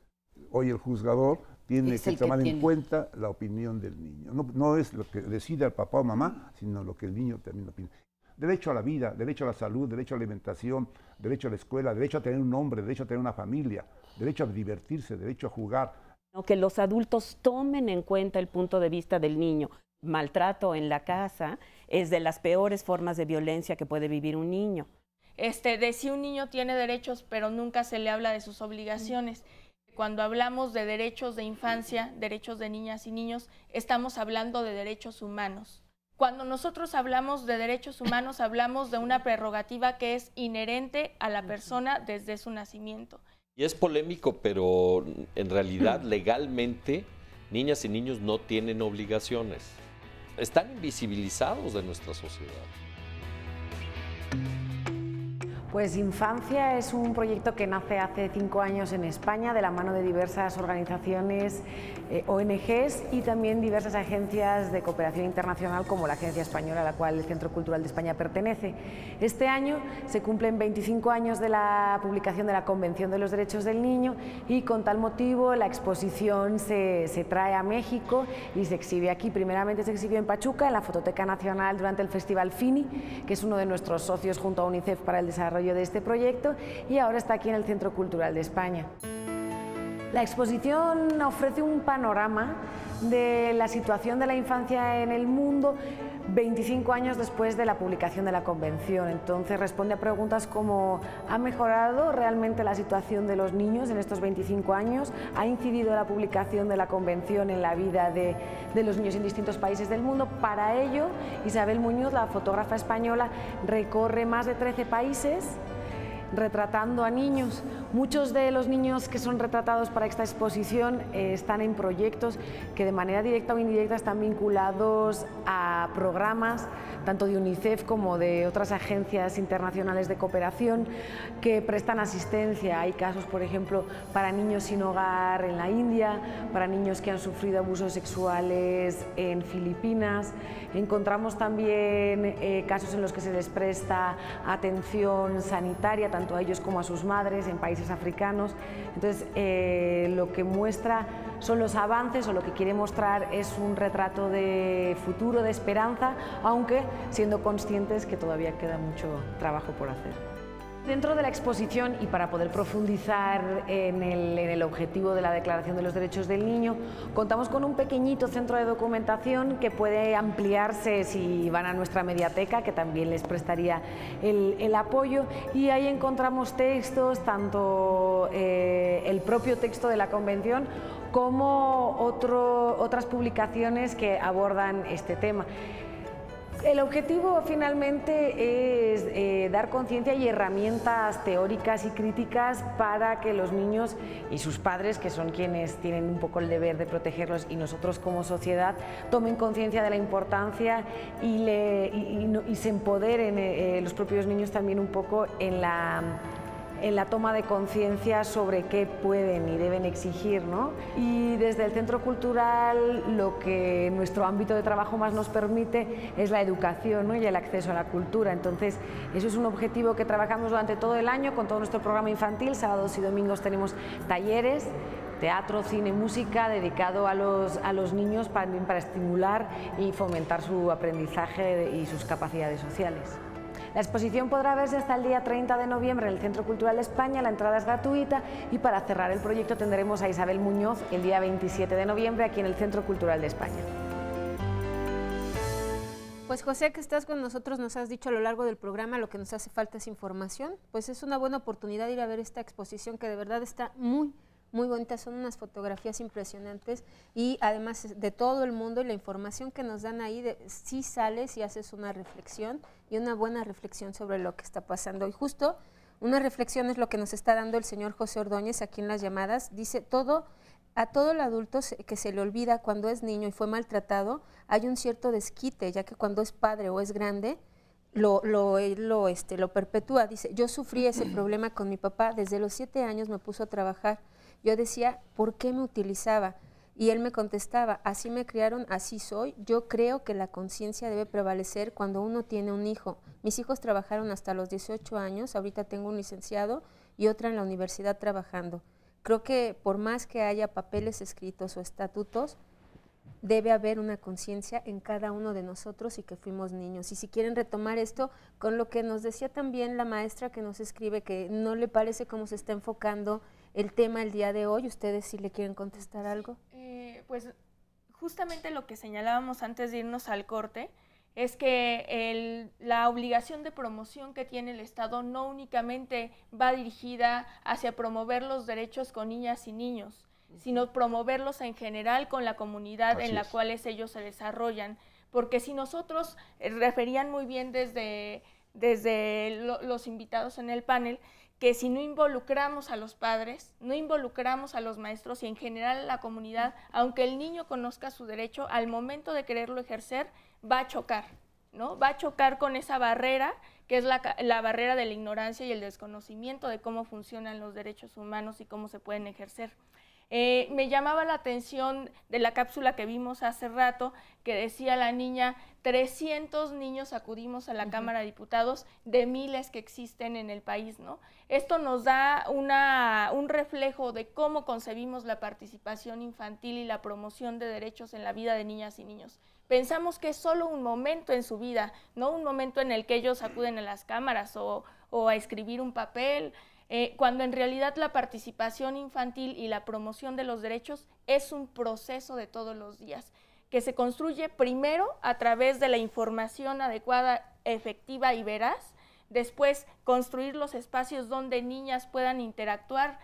Hoy el juzgador tiene que tomar en cuenta la opinión del niño. No es lo que decide el papá o mamá, sino lo que el niño también opina. Derecho a la vida, derecho a la salud, derecho a la alimentación, derecho a la escuela, derecho a tener un nombre, derecho a tener una familia, derecho a divertirse, derecho a jugar. Que los adultos tomen en cuenta el punto de vista del niño. Maltrato en la casa es de las peores formas de violencia que puede vivir un niño. De si un niño tiene derechos, pero nunca se le habla de sus obligaciones. Cuando hablamos de derechos de infancia, derechos de niñas y niños, estamos hablando de derechos humanos. Cuando nosotros hablamos de derechos humanos, hablamos de una prerrogativa que es inherente a la persona desde su nacimiento. Y es polémico, pero en realidad legalmente niñas y niños no tienen obligaciones. Están invisibilizados de nuestra sociedad. Pues Infancia es un proyecto que nace hace 5 años en España de la mano de diversas organizaciones, ONGs y también diversas agencias de cooperación internacional como la Agencia Española a la cual el Centro Cultural de España pertenece. Este año se cumplen 25 años de la publicación de la Convención de los Derechos del Niño y con tal motivo la exposición se trae a México y se exhibe aquí. Primeramente se exhibió en Pachuca, en la Fototeca Nacional durante el Festival FINI, que es uno de nuestros socios junto a UNICEF para el desarrollo de este proyecto, y ahora está aquí en el Centro Cultural de España. La exposición ofrece un panorama de la situación de la infancia en el mundo 25 años después de la publicación de la Convención. Entonces responde a preguntas como: ¿ha mejorado realmente la situación de los niños en estos 25 años? ¿Ha incidido la publicación de la Convención en la vida de los niños en distintos países del mundo? Para ello, Isabel Muñoz, la fotógrafa española, recorre más de 13 países retratando a niños. Muchos de los niños que son retratados para esta exposición están en proyectos que de manera directa o indirecta están vinculados a programas tanto de UNICEF como de otras agencias internacionales de cooperación que prestan asistencia. Hay casos, por ejemplo, para niños sin hogar en la India, para niños que han sufrido abusos sexuales en Filipinas. Encontramos también casos en los que se les presta atención sanitaria tanto a ellos como a sus madres en países africanos. Entonces, lo que muestra son los avances, o lo que quiere mostrar es un retrato de futuro, de esperanza, aunque siendo conscientes que todavía queda mucho trabajo por hacer. Dentro de la exposición, y para poder profundizar en el objetivo de la Declaración de los Derechos del Niño, contamos con un pequeñito centro de documentación que puede ampliarse si van a nuestra mediateca, que también les prestaría el apoyo, y ahí encontramos textos, tanto el propio texto de la Convención como otras publicaciones que abordan este tema. El objetivo finalmente es dar conciencia y herramientas teóricas y críticas para que los niños y sus padres, que son quienes tienen un poco el deber de protegerlos, y nosotros como sociedad, tomen conciencia de la importancia y se empoderen los propios niños también un poco en en la toma de conciencia sobre qué pueden y deben exigir, ¿no? Y desde el Centro Cultural lo que nuestro ámbito de trabajo más nos permite es la educación, ¿no? Y el acceso a la cultura. Entonces, eso es un objetivo que trabajamos durante todo el año con todo nuestro programa infantil. Sábados y domingos tenemos talleres, teatro, cine, música, dedicado a los niños para estimular y fomentar su aprendizaje y sus capacidades sociales. La exposición podrá verse hasta el día 30 de noviembre en el Centro Cultural de España, la entrada es gratuita y para cerrar el proyecto tendremos a Isabel Muñoz el día 27 de noviembre aquí en el Centro Cultural de España. Pues José, que estás con nosotros, nos has dicho a lo largo del programa lo que nos hace falta es información, pues es una buena oportunidad de ir a ver esta exposición que de verdad está muy bonitas, son unas fotografías impresionantes y además de todo el mundo y la información que nos dan ahí, sí sales y haces una reflexión y una buena reflexión sobre lo que está pasando. Y justo una reflexión es lo que nos está dando el señor José Ordóñez aquí en las llamadas, dice a todo el adulto que se le olvida cuando es niño y fue maltratado, hay un cierto desquite, ya que cuando es padre o es grande, lo perpetúa. Dice, yo sufrí ese problema con mi papá, desde los 7 años me puso a trabajar. Yo decía, ¿por qué me utilizaba? Y él me contestaba, así me criaron, así soy. Yo creo que la conciencia debe prevalecer cuando uno tiene un hijo. Mis hijos trabajaron hasta los 18 años, ahorita tengo un licenciado y otra en la universidad trabajando. Creo que por más que haya papeles escritos o estatutos, debe haber una conciencia en cada uno de nosotros y que fuimos niños. Y si quieren retomar esto con lo que nos decía también la maestra que nos escribe, que no le parece cómo se está enfocando el tema el día de hoy, ¿ustedes si le quieren contestar algo? Pues justamente lo que señalábamos antes de irnos al corte es que la obligación de promoción que tiene el Estado no únicamente va dirigida hacia promover los derechos con niñas y niños, sino promoverlos en general con la comunidad en la cual ellos se desarrollan. Porque si nosotros, referían muy bien desde los invitados en el panel, que si no involucramos a los padres, no involucramos a los maestros y en general a la comunidad, aunque el niño conozca su derecho, al momento de quererlo ejercer, va a chocar, ¿no? Va a chocar con esa barrera, que es la barrera de la ignorancia y el desconocimiento de cómo funcionan los derechos humanos y cómo se pueden ejercer. Me llamaba la atención de la cápsula que vimos hace rato, que decía la niña, 300 niños acudimos a la Cámara de Diputados de miles que existen en el país, ¿no? Esto nos da un reflejo de cómo concebimos la participación infantil y la promoción de derechos en la vida de niñas y niños. Pensamos que es solo un momento en su vida, no un momento en el que ellos acuden a las cámaras o a escribir un papel, cuando en realidad la participación infantil y la promoción de los derechos es un proceso de todos los días, que se construye primero a través de la información adecuada, efectiva y veraz, después construir los espacios donde niñas puedan interactuar,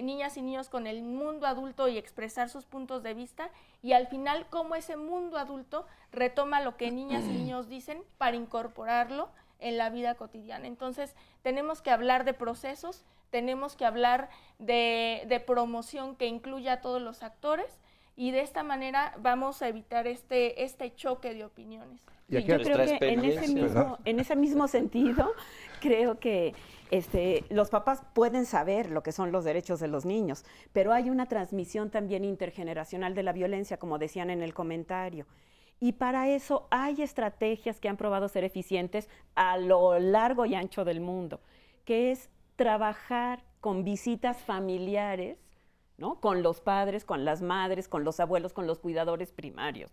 niñas y niños con el mundo adulto y expresar sus puntos de vista, y al final cómo ese mundo adulto retoma lo que niñas y niños dicen para incorporarlo en la vida cotidiana. Entonces, tenemos que hablar de procesos, tenemos que hablar de promoción que incluya a todos los actores y de esta manera vamos a evitar este choque de opiniones. Y yo creo que en ese mismo sentido, creo que los papás pueden saber lo que son los derechos de los niños, pero hay una transmisión también intergeneracional de la violencia, como decían en el comentario. Y para eso hay estrategias que han probado ser eficientes a lo largo y ancho del mundo, que es trabajar con visitas familiares, ¿no? Con los padres, con las madres, con los abuelos, con los cuidadores primarios.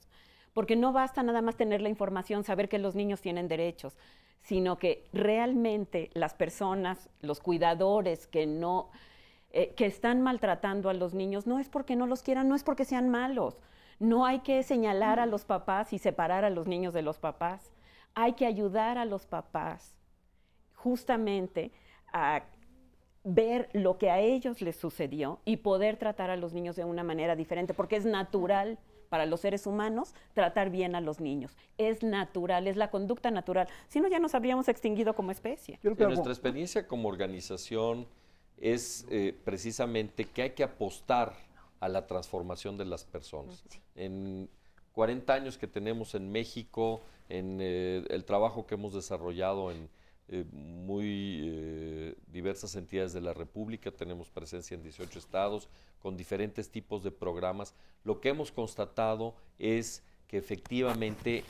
Porque no basta nada más tener la información, saber que los niños tienen derechos, sino que realmente las personas, los cuidadores que están maltratando a los niños, no es porque no los quieran, no es porque sean malos. No hay que señalar a los papás y separar a los niños de los papás. Hay que ayudar a los papás justamente a ver lo que a ellos les sucedió y poder tratar a los niños de una manera diferente, porque es natural para los seres humanos tratar bien a los niños. Es natural, es la conducta natural. Si no, ya nos habríamos extinguido como especie. Nuestra experiencia como organización es precisamente que hay que apostar a la transformación de las personas. En 40 años que tenemos en México, en el trabajo que hemos desarrollado en muy diversas entidades de la República, tenemos presencia en 18 estados, con diferentes tipos de programas. Lo que hemos constatado es que efectivamente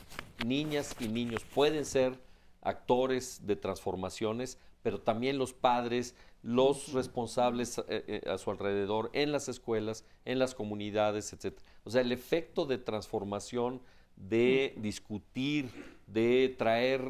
niñas y niños pueden ser actores de transformaciones, pero también los padres, los responsables a su alrededor, en las escuelas, en las comunidades, etc. O sea, el efecto de transformación, de discutir, de traer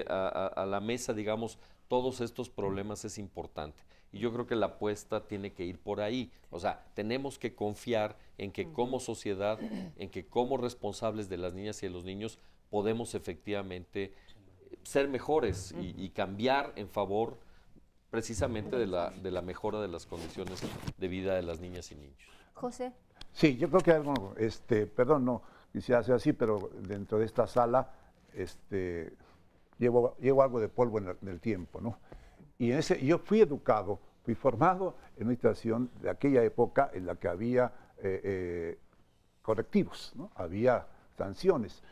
a la mesa, digamos, todos estos problemas es importante. Y yo creo que la apuesta tiene que ir por ahí. O sea, tenemos que confiar en que como sociedad, en que como responsables de las niñas y de los niños, podemos efectivamente ser mejores y cambiar en favor precisamente de la mejora de las condiciones de vida de las niñas y niños. José. Sí, yo creo que algo, perdón, no quisiera hacer así, pero dentro de esta sala llevo algo de polvo en el tiempo, ¿no? Y yo fui educado, fui formado en una situación de aquella época en la que había correctivos, ¿no? Había sanciones.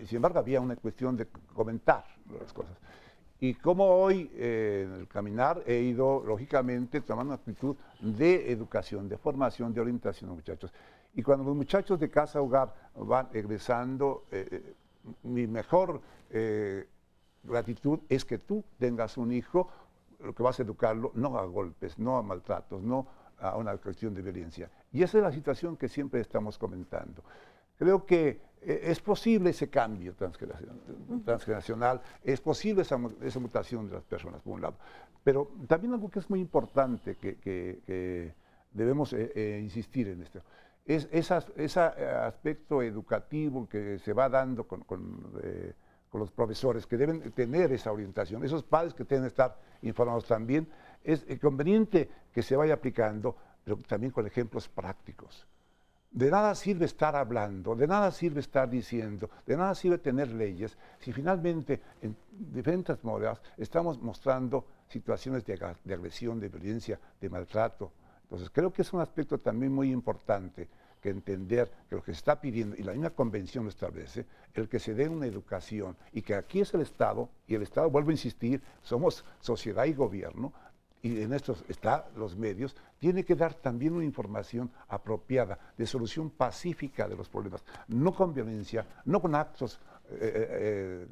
Sin embargo, había una cuestión de comentar las cosas. Y como hoy, en el caminar, he ido, lógicamente, tomando una actitud de educación, de formación, de orientación a los muchachos. Y cuando los muchachos de casa hogar van egresando, mi mejor gratitud es que tú tengas un hijo, lo que vas a educarlo, no a golpes, no a maltratos, no a una cuestión de violencia. Y esa es la situación que siempre estamos comentando. Creo que es posible ese cambio transgeneracional, es posible esa mutación de las personas, por un lado. Pero también algo que es muy importante, que debemos insistir en esto, es ese aspecto educativo que se va dando con los profesores, que deben tener esa orientación, esos padres que deben estar informados también. Es conveniente que se vaya aplicando, pero también con ejemplos prácticos. De nada sirve estar hablando, de nada sirve estar diciendo, de nada sirve tener leyes, si finalmente en diferentes modas estamos mostrando situaciones de agresión, de violencia, de maltrato. Entonces creo que es un aspecto también muy importante que entender que lo que se está pidiendo, y la misma convención lo establece, el que se dé una educación, y que aquí es el Estado, y el Estado, vuelvo a insistir, somos sociedad y gobierno, y en estos están los medios, tiene que dar también una información apropiada de solución pacífica de los problemas, no con violencia, no con actos de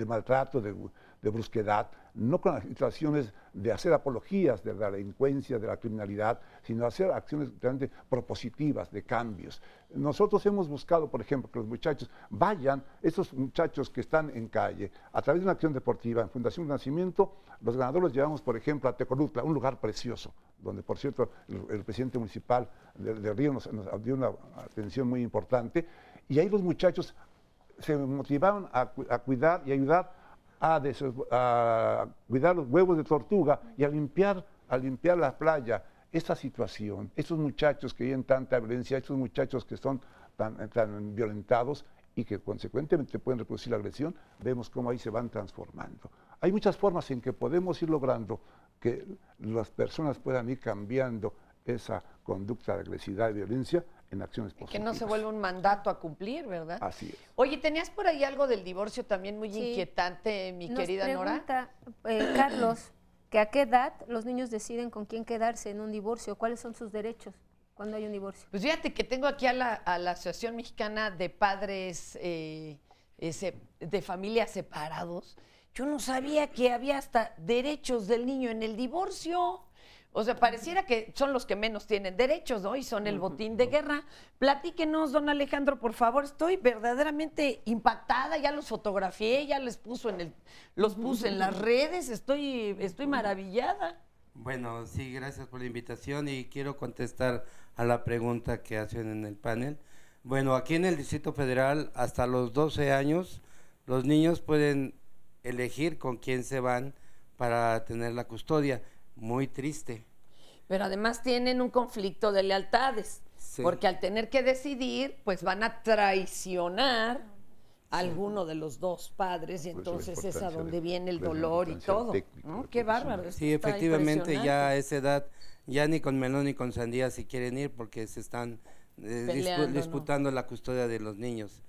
maltrato, de brusquedad, no con las situaciones de hacer apologías de la delincuencia, de la criminalidad, sino hacer acciones realmente propositivas, de cambios. Nosotros hemos buscado, por ejemplo, que los muchachos vayan, esos muchachos que están en calle, a través de una acción deportiva, en Fundación Nacimiento, los ganadores los llevamos, por ejemplo, a Tecolutla, un lugar precioso, donde, por cierto, el presidente municipal de Río nos dio una atención muy importante, y ahí los muchachos se motivaron a cuidar y ayudar a cuidar los huevos de tortuga y a limpiar la playa. Esta situación, estos muchachos que viven tanta violencia, estos muchachos que son tan violentados y que consecuentemente pueden reproducir la agresión, vemos cómo ahí se van transformando. Hay muchas formas en que podemos ir logrando que las personas puedan ir cambiando esa conducta de agresividad y violencia en acciones positivas. Que no se vuelva un mandato a cumplir, ¿verdad? Así es. Oye, tenías por ahí algo del divorcio también muy inquietante, mi querida Nora. Nos pregunta, Carlos, que a qué edad los niños deciden con quién quedarse en un divorcio, cuáles son sus derechos cuando hay un divorcio. Pues fíjate que tengo aquí a la Asociación Mexicana de Padres de Familias Separados. Yo no sabía que había hasta derechos del niño en el divorcio. O sea, pareciera que son los que menos tienen derechos, ¿no? Y son el botín de guerra. Platíquenos, don Alejandro, por favor. Estoy verdaderamente impactada. Ya los fotografié, ya los puse en las redes. Estoy maravillada. Bueno, sí, gracias por la invitación y quiero contestar a la pregunta que hacen en el panel. Bueno, aquí en el Distrito Federal, hasta los 12 años, los niños pueden elegir con quién se van para tener la custodia. Muy triste. Pero además tienen un conflicto de lealtades, porque al tener que decidir, pues van a traicionar a alguno de los dos padres y entonces es a donde viene el dolor y todo. ¿No? Qué bárbaro. Sí, efectivamente, ya a esa edad, ya ni con melón ni con sandía si quieren ir porque se están disputando la custodia de los niños.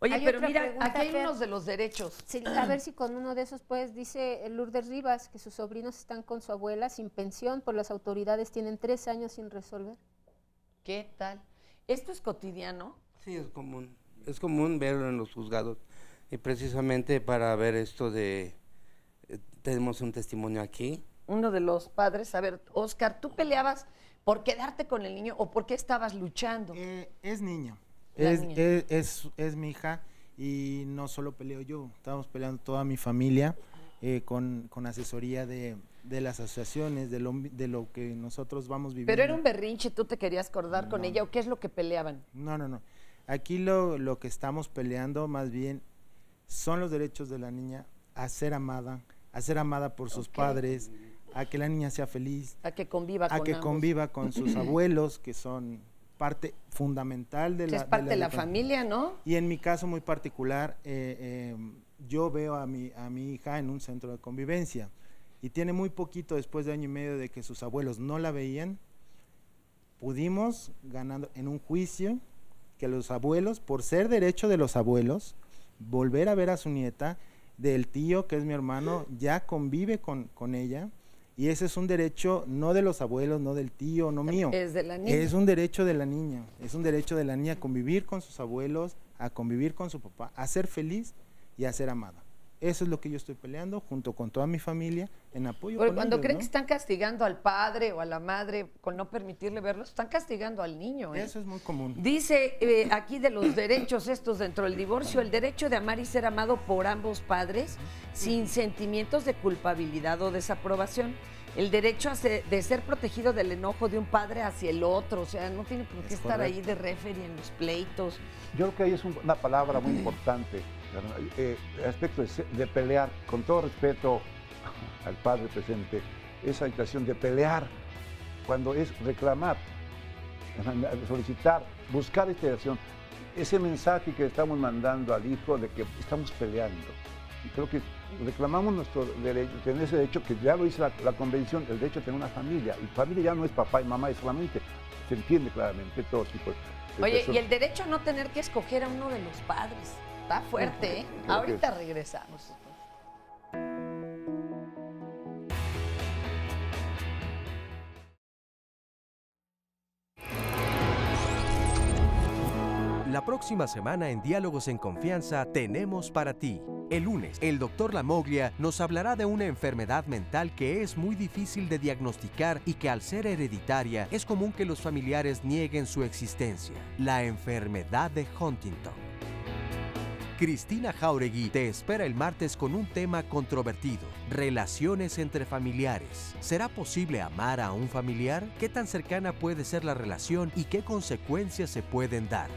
Oye, Hay pero otra mira, pregunta, aquí hay Fer. unos de los derechos. Sí, a ver si con uno de esos, pues, dice Lourdes Rivas que sus sobrinos están con su abuela sin pensión por las autoridades, tienen 3 años sin resolver. ¿Qué tal? ¿Esto es cotidiano? Sí, es común. Es común verlo en los juzgados. Y precisamente para ver esto de... tenemos un testimonio aquí. Uno de los padres, a ver, Oscar, ¿tú peleabas por quedarte con el niño o por qué estabas luchando? Es niño. La Es, niña. es mi hija y no solo peleo yo, estamos peleando toda mi familia con asesoría de las asociaciones, de lo que nosotros vamos viviendo. Pero era un berrinche, ¿tú te querías acordar con ella o qué es lo que peleaban? No. Aquí lo que estamos peleando más bien son los derechos de la niña a ser amada por sus padres, a que la niña sea feliz, a que conviva con ambos. Conviva con sus abuelos, que son parte fundamental de que la es parte de la educación. familia, ¿no? Y en mi caso muy particular, yo veo a mi hija en un centro de convivencia y tiene muy poquito, después de año y medio de que sus abuelos no la veían, pudimos ganando en un juicio que los abuelos, por ser derecho de los abuelos, volver a ver a su nieta, del tío que es mi hermano, ya convive con ella. Y ese es un derecho no de los abuelos, no del tío, no mío. Es de la niña. Es un derecho de la niña. Es un derecho de la niña a convivir con sus abuelos, a convivir con su papá, a ser feliz y a ser amada. Eso es lo que yo estoy peleando junto con toda mi familia en apoyo. Porque con cuando ellos, creen ¿no? que están castigando al padre o a la madre con no permitirle verlos, están castigando al niño. Eso es muy común. Dice aquí de los derechos estos dentro del divorcio, el derecho de amar y ser amado por ambos padres sin sentimientos de culpabilidad o desaprobación. El derecho de ser protegido del enojo de un padre hacia el otro, o sea, no tiene por qué estar ahí de referee en los pleitos. Yo creo que ahí es una palabra muy importante, el aspecto de pelear, con todo respeto al padre presente, esa situación de pelear, cuando es reclamar, solicitar, buscar integración, ese mensaje que estamos mandando al hijo de que estamos peleando. Y creo que reclamamos nuestro derecho, tener ese derecho que ya lo dice la convención, el derecho a tener una familia. Y familia ya no es papá y mamá, es solamente, se entiende claramente todo tipo de Oye, personas. y el derecho a no tener que escoger a uno de los padres. Está fuerte, ¿eh? Creo Ahorita regresamos. La próxima semana en Diálogos en Confianza tenemos para ti. El lunes, el doctor Lamoglia nos hablará de una enfermedad mental que es muy difícil de diagnosticar y que al ser hereditaria es común que los familiares nieguen su existencia. La enfermedad de Huntington. Cristina Jauregui te espera el martes con un tema controvertido: relaciones entre familiares. ¿Será posible amar a un familiar? ¿Qué tan cercana puede ser la relación y qué consecuencias se pueden dar?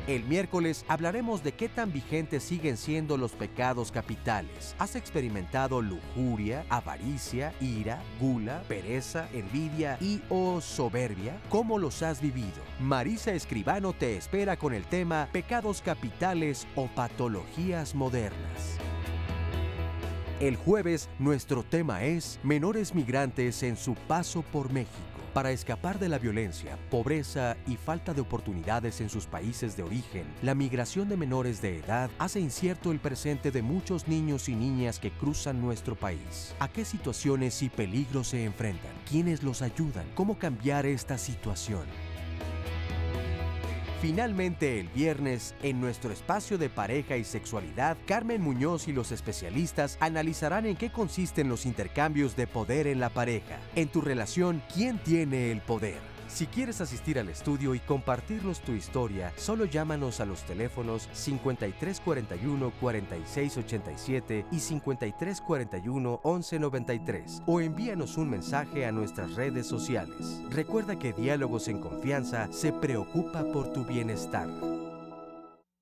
El miércoles hablaremos de qué tan vigentes siguen siendo los pecados capitales. ¿Has experimentado lujuria, avaricia, ira, gula, pereza, envidia y/o soberbia? ¿Cómo los has vivido? Marisa Escribano te espera con el tema pecados capitales o patologías modernas. El jueves, nuestro tema es menores migrantes en su paso por México. Para escapar de la violencia, pobreza y falta de oportunidades en sus países de origen, la migración de menores de edad hace incierto el presente de muchos niños y niñas que cruzan nuestro país. ¿A qué situaciones y peligros se enfrentan? ¿Quiénes los ayudan? ¿Cómo cambiar esta situación? Finalmente, el viernes, en nuestro espacio de pareja y sexualidad, Carmen Muñoz y los especialistas analizarán en qué consisten los intercambios de poder en la pareja. En tu relación, ¿quién tiene el poder? Si quieres asistir al estudio y compartirnos tu historia, solo llámanos a los teléfonos 5341-4687 y 5341-1193 o envíanos un mensaje a nuestras redes sociales. Recuerda que Diálogos en Confianza se preocupa por tu bienestar.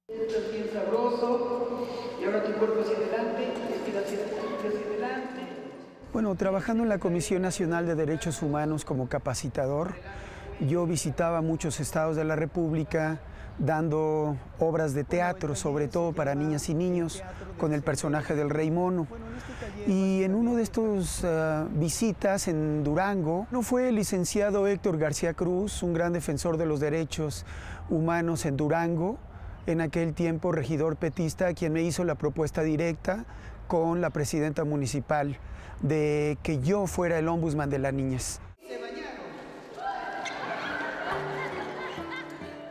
Estás bien sabroso y ahora tu cuerpo hacia adelante, estira hacia adelante. Bueno, trabajando en la Comisión Nacional de Derechos Humanos como capacitador, yo visitaba muchos estados de la República dando obras de teatro, sobre todo para niñas y niños, con el personaje del Rey Mono. Y en uno de estos visitas en Durango, fue el licenciado Héctor García Cruz, un gran defensor de los derechos humanos en Durango, en aquel tiempo regidor petista, quien me hizo la propuesta directa con la presidenta municipal de que yo fuera el ombudsman de la niñez.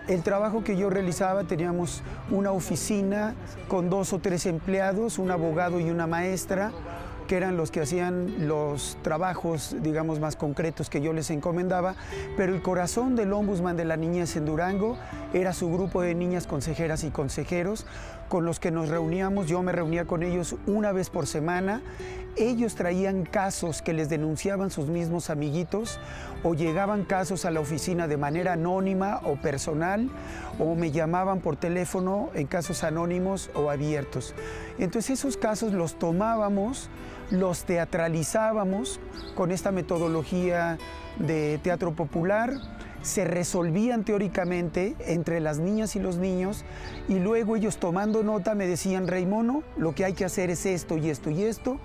El trabajo que yo realizaba, teníamos una oficina con 2 o 3 empleados, un abogado y una maestra, que eran los que hacían los trabajos, digamos, más concretos que yo les encomendaba, pero el corazón del ombudsman de la niñez en Durango era su grupo de niñas consejeras y consejeros con los que nos reuníamos. Yo me reunía con ellos una vez por semana. Ellos traían casos que les denunciaban sus mismos amiguitos, o llegaban casos a la oficina de manera anónima o personal, o me llamaban por teléfono en casos anónimos o abiertos. Entonces esos casos los tomábamos, los teatralizábamos con esta metodología de teatro popular, se resolvían teóricamente entre las niñas y los niños, y luego ellos, tomando nota, me decían: Reymono, lo que hay que hacer es esto y esto y esto,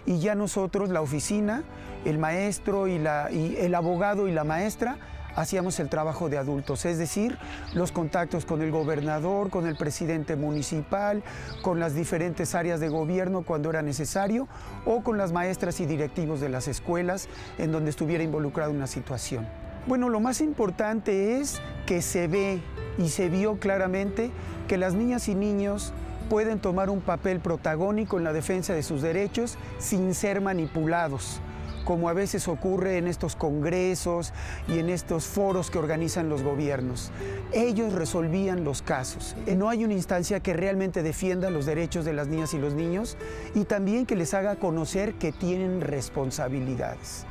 y ya nosotros, la oficina, el maestro y el abogado y la maestra, hacíamos el trabajo de adultos, es decir, los contactos con el gobernador, con el presidente municipal, con las diferentes áreas de gobierno cuando era necesario, o con las maestras y directivos de las escuelas en donde estuviera involucrada una situación. Bueno, lo más importante es que se ve y se vio claramente que las niñas y niños pueden tomar un papel protagónico en la defensa de sus derechos sin ser manipulados, como a veces ocurre en estos congresos y en estos foros que organizan los gobiernos. Ellos resolvían los casos. No hay una instancia que realmente defienda los derechos de las niñas y los niños, y también que les haga conocer que tienen responsabilidades.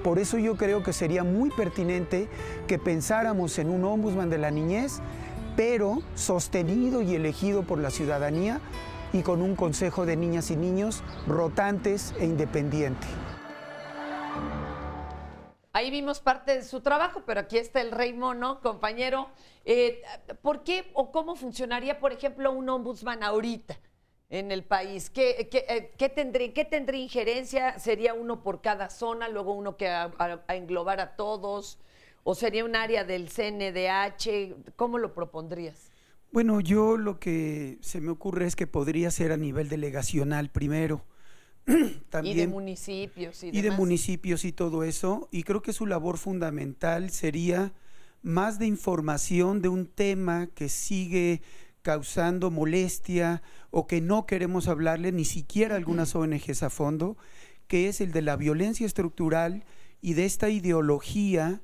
Por eso yo creo que sería muy pertinente que pensáramos en un ombudsman de la niñez, pero sostenido y elegido por la ciudadanía, y con un consejo de niñas y niños rotantes e independiente. Ahí vimos parte de su trabajo, pero aquí está el Reymono, compañero. ¿Por qué o cómo funcionaría, por ejemplo, un ombudsman ahorita en el país? ¿Qué tendría injerencia? ¿Sería uno por cada zona, luego uno que a englobar a todos? ¿O sería un área del CNDH? ¿Cómo lo propondrías? Bueno, yo lo que se me ocurre es que podría ser a nivel delegacional primero. También, y de municipios y demás. de municipios y todo eso, y creo que su labor fundamental sería más de información de un tema que sigue causando molestia o que no queremos hablarle ni siquiera a algunas ONGs a fondo, que es el de la violencia estructural y de esta ideología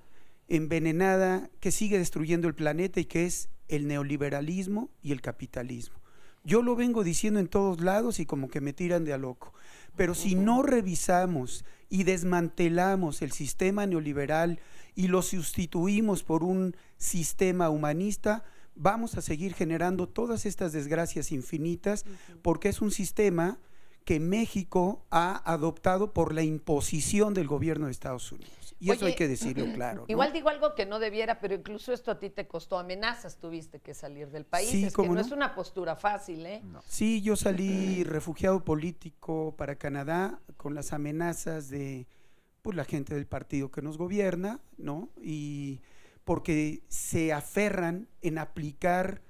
envenenada que sigue destruyendo el planeta, y que es el neoliberalismo y el capitalismo. Yo lo vengo diciendo en todos lados y como que me tiran de a loco. Pero si no revisamos y desmantelamos el sistema neoliberal y lo sustituimos por un sistema humanista, vamos a seguir generando todas estas desgracias infinitas, porque es un sistema que México ha adoptado por la imposición del gobierno de Estados Unidos. Y eso hay que decirlo claro, ¿no? Igual digo algo que no debiera, pero incluso esto a ti te costó amenazas, tuviste que salir del país. Sí, es que no es una postura fácil, ¿eh? No. Sí, yo salí refugiado político para Canadá con las amenazas de la gente del partido que nos gobierna, ¿no? Y porque se aferran en aplicar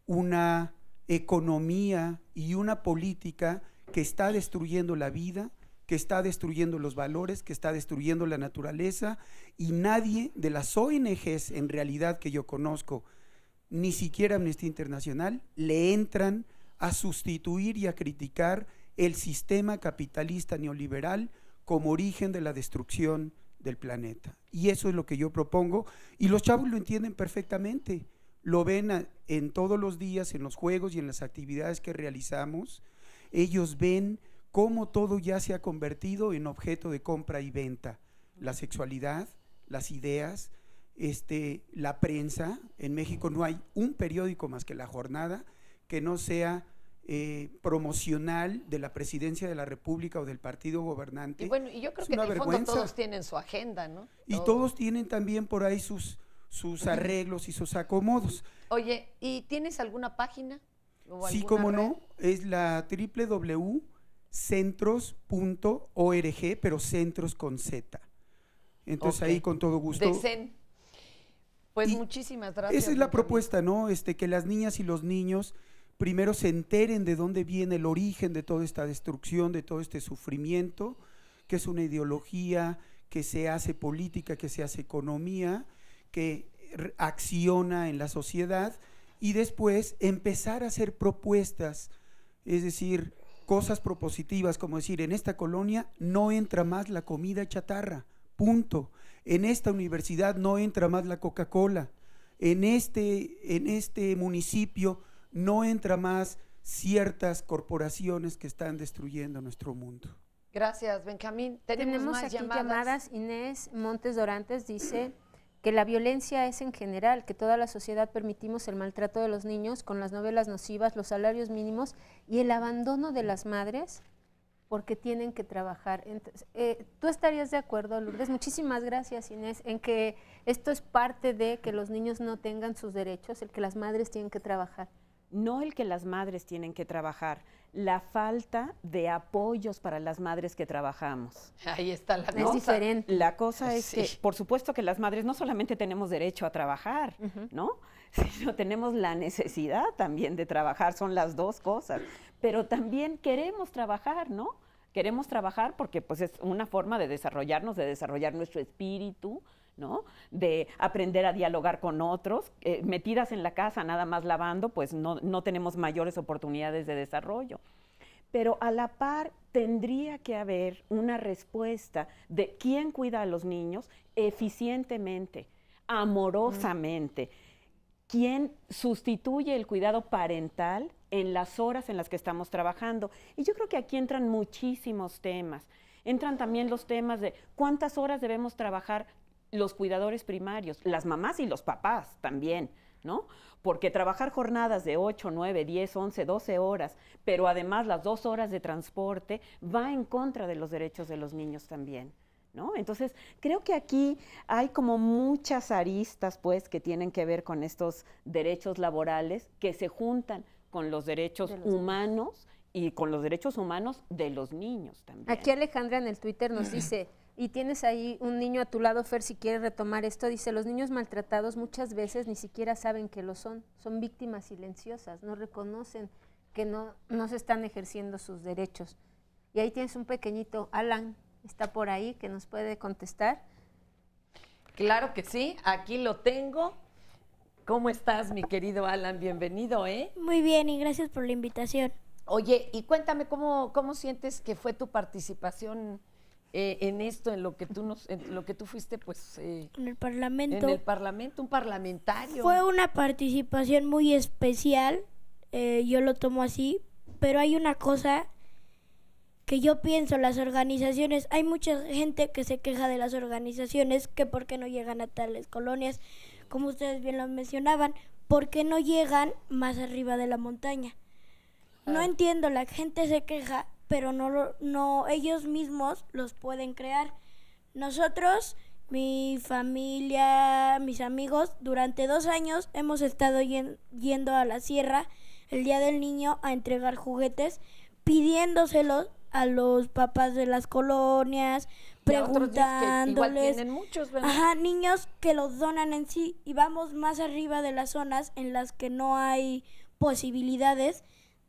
una economía y una política que está destruyendo la vida, que está destruyendo los valores, que está destruyendo la naturaleza, y nadie de las ONGs en realidad que yo conozco, ni siquiera Amnistía Internacional, le entran a sustituir y a criticar el sistema capitalista neoliberal como origen de la destrucción del planeta. Y eso es lo que yo propongo, y los chavos lo entienden perfectamente, lo ven en todos los días, en los juegos y en las actividades que realizamos. Ellos ven cómo todo ya se ha convertido en objeto de compra y venta. La sexualidad, las ideas, la prensa. En México no hay un periódico más que La Jornada que no sea promocional de la presidencia de la República o del partido gobernante. Y bueno, y yo creo que en el fondo todos tienen su agenda, ¿no? Y todos tienen también por ahí sus arreglos y sus acomodos. Oye, ¿y tienes alguna página? Sí, cómo no, es la www.centros.org, pero centros con Z. Entonces ahí con todo gusto. De Zen. Pues muchísimas gracias. Esa es la propuesta, ¿no? Que las niñas y los niños primero se enteren de dónde viene el origen de toda esta destrucción, de todo este sufrimiento, que es una ideología que se hace política, que se hace economía, que acciona en la sociedad, y después empezar a hacer propuestas, es decir, cosas propositivas, como decir, en esta colonia no entra más la comida chatarra, punto. En esta universidad no entra más la Coca-Cola. En este municipio no entra más ciertas corporaciones que están destruyendo nuestro mundo. Gracias, Benjamín. Tenemos más aquí llamadas. Inés Montes Dorantes dice que la violencia es en general, que toda la sociedad permitimos el maltrato de los niños con las novelas nocivas, los salarios mínimos y el abandono de las madres porque tienen que trabajar. Entonces, ¿tú estarías de acuerdo, Lourdes? Muchísimas gracias, Inés, en que esto es parte de que los niños no tengan sus derechos, el que las madres tienen que trabajar. No el que las madres tienen que trabajar, la falta de apoyos para las madres que trabajamos. Ahí está la cosa. Es diferente. La cosa es que, por supuesto que las madres no solamente tenemos derecho a trabajar, ¿no? Sino tenemos la necesidad también de trabajar, son las dos cosas. Pero también queremos trabajar, ¿no? Queremos trabajar porque pues es una forma de desarrollarnos, de desarrollar nuestro espíritu, ¿no? De aprender a dialogar con otros. Metidas en la casa nada más lavando, pues no tenemos mayores oportunidades de desarrollo. Pero a la par tendría que haber una respuesta de quién cuida a los niños eficientemente, amorosamente, quién sustituye el cuidado parental en las horas en las que estamos trabajando. Y yo creo que aquí entran muchísimos temas. Entran también los temas de cuántas horas debemos trabajar los cuidadores primarios, las mamás y los papás también, ¿no? Porque trabajar jornadas de 8, 9, 10, 11, 12 horas, pero además las 2 horas de transporte, va en contra de los derechos de los niños también, ¿no? Entonces, creo que aquí hay como muchas aristas, pues, que tienen que ver con estos derechos laborales que se juntan con los derechos humanos y con los derechos humanos de los niños también. Aquí Alejandra en el Twitter nos dice, y tienes ahí un niño a tu lado, Fer, si quieres retomar esto, dice, los niños maltratados muchas veces ni siquiera saben que lo son víctimas silenciosas, no reconocen que no se están ejerciendo sus derechos. Y ahí tienes un pequeñito, Alan, está por ahí, que nos puede contestar. Claro que sí, aquí lo tengo. ¿Cómo estás, mi querido Alan? Bienvenido, ¿eh? Muy bien, y gracias por la invitación. Oye, y cuéntame cómo sientes que fue tu participación en esto, en lo que tú fuiste, pues... en el Parlamento. En el Parlamento, un parlamentario. Fue una participación muy especial, yo lo tomo así, pero hay una cosa que yo pienso, las organizaciones, hay mucha gente que se queja de las organizaciones, que por qué no llegan a tales colonias, como ustedes bien lo mencionaban, ¿por qué no llegan más arriba de la montaña? No entiendo, la gente se queja, pero no ellos mismos los pueden crear. Nosotros, mi familia, mis amigos, durante 2 años hemos estado yendo a la sierra el Día del Niño a entregar juguetes, pidiéndoselos a los papás de las colonias, preguntándoles. Igual tienen muchos, ¿verdad? Ajá, niños que los donan en sí, y vamos más arriba de las zonas en las que no hay posibilidades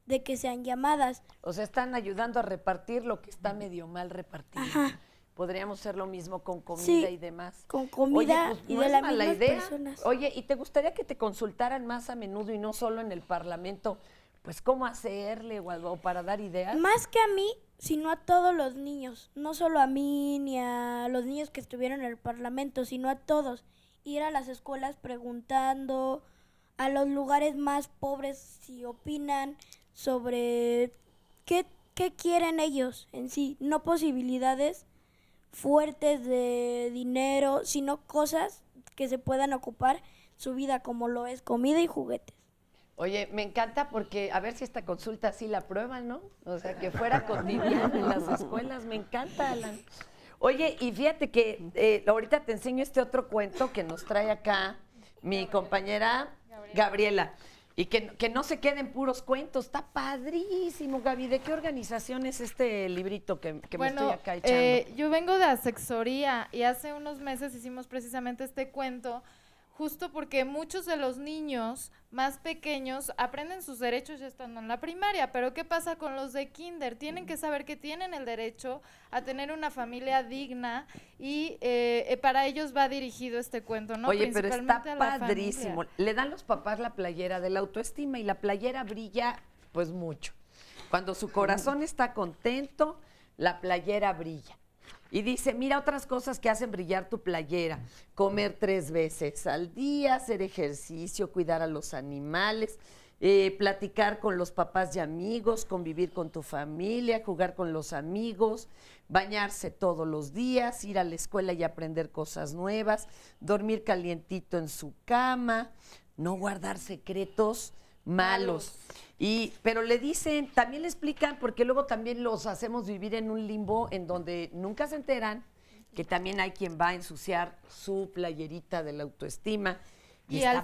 de que sean llamadas. O sea, están ayudando a repartir lo que está medio mal repartido. Ajá. Podríamos hacer lo mismo con comida Sí, y demás. con comida. Oye, pues, y no de es las mala mismas idea. personas. Oye, ¿y te gustaría que te consultaran más a menudo y no solo en el Parlamento, pues cómo hacerle o para dar ideas? Más que a mí, sino a todos los niños. No solo a mí ni a los niños que estuvieron en el Parlamento, sino a todos. Ir a las escuelas preguntando, a los lugares más pobres si opinan sobre qué quieren ellos en sí. No posibilidades fuertes de dinero, sino cosas que se puedan ocupar su vida, como lo es comida y juguetes. Oye, me encanta porque a ver si esta consulta sí la aprueban, ¿no? O sea, que fuera cotidiana en las escuelas. Me encanta, Alan. Oye, y fíjate que ahorita te enseño este otro cuento que nos trae acá mi compañera Gabriela. Y que no se queden puros cuentos. Está padrísimo, Gaby. ¿De qué organización es este librito que me estoy acá echando? Yo vengo de asesoría y hace unos meses hicimos precisamente este cuento justo porque muchos de los niños más pequeños aprenden sus derechos ya estando en la primaria, pero ¿qué pasa con los de kinder? Tienen que saber que tienen el derecho a tener una familia digna y para ellos va dirigido este cuento, ¿no? Oye, pero está Principalmente a la padrísimo. familia. Le dan los papás la playera de la autoestima y la playera brilla pues mucho. Cuando su corazón está contento, la playera brilla. Y dice, mira otras cosas que hacen brillar tu playera. Comer 3 veces al día, hacer ejercicio, cuidar a los animales, platicar con los papás y amigos, convivir con tu familia, jugar con los amigos, bañarse todos los días, ir a la escuela y aprender cosas nuevas, dormir calientito en su cama, no guardar secretos malos. Pero le dicen, también le explican, porque luego también los hacemos vivir en un limbo en donde nunca se enteran que también hay quien va a ensuciar su playerita de la autoestima. Y al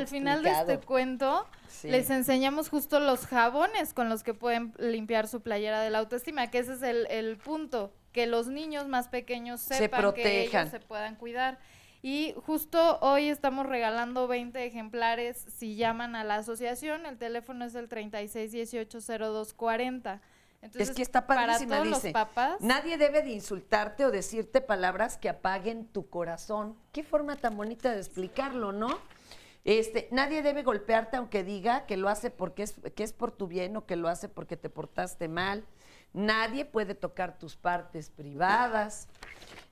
final de este cuento, sí, les enseñamos justo los jabones con los que pueden limpiar su playera de la autoestima, que ese es el punto, que los niños más pequeños sepan que ellos se puedan cuidar. Y justo hoy estamos regalando 20 ejemplares si llaman a la asociación. El teléfono es el 3618-0240. Entonces, es que está padrísima, para todos dice, los papás, nadie debe de insultarte o decirte palabras que apaguen tu corazón. Qué forma tan bonita de explicarlo, ¿no? Nadie debe golpearte aunque diga que lo hace porque es por tu bien o que lo hace porque te portaste mal. Nadie puede tocar tus partes privadas.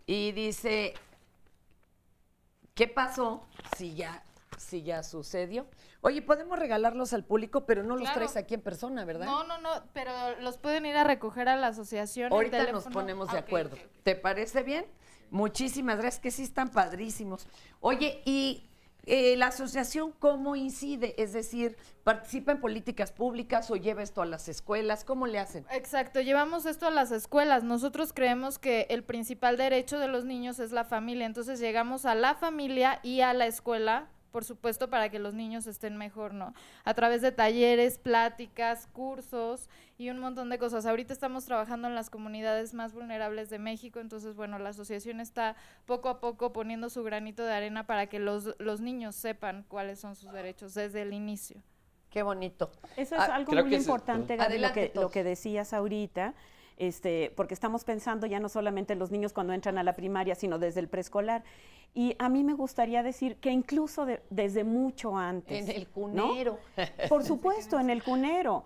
Y dice, ¿qué pasó si ya sucedió? Oye, podemos regalarlos al público, pero no los traes aquí en persona, ¿verdad? No, pero los pueden ir a recoger a la asociación. Ahorita nos ponemos de acuerdo. Okay. ¿Te parece bien? Muchísimas gracias, que sí están padrísimos. Oye, y la asociación, ¿cómo incide? Es decir, ¿participa en políticas públicas o lleva esto a las escuelas? ¿Cómo le hacen? Exacto, llevamos esto a las escuelas. Nosotros creemos que el principal derecho de los niños es la familia, entonces llegamos a la familia y a la escuela, por supuesto, para que los niños estén mejor, ¿no? A través de talleres, pláticas, cursos y un montón de cosas. Ahorita estamos trabajando en las comunidades más vulnerables de México, entonces, bueno, la asociación está poco a poco poniendo su granito de arena para que los niños sepan cuáles son sus derechos desde el inicio. Qué bonito. Eso es algo muy importante, Gaby, lo que decías ahorita. Porque estamos pensando ya no solamente en los niños cuando entran a la primaria, sino desde el preescolar. Y a mí me gustaría decir que incluso desde mucho antes. En el cunero. ¿No? Por supuesto, en el cunero.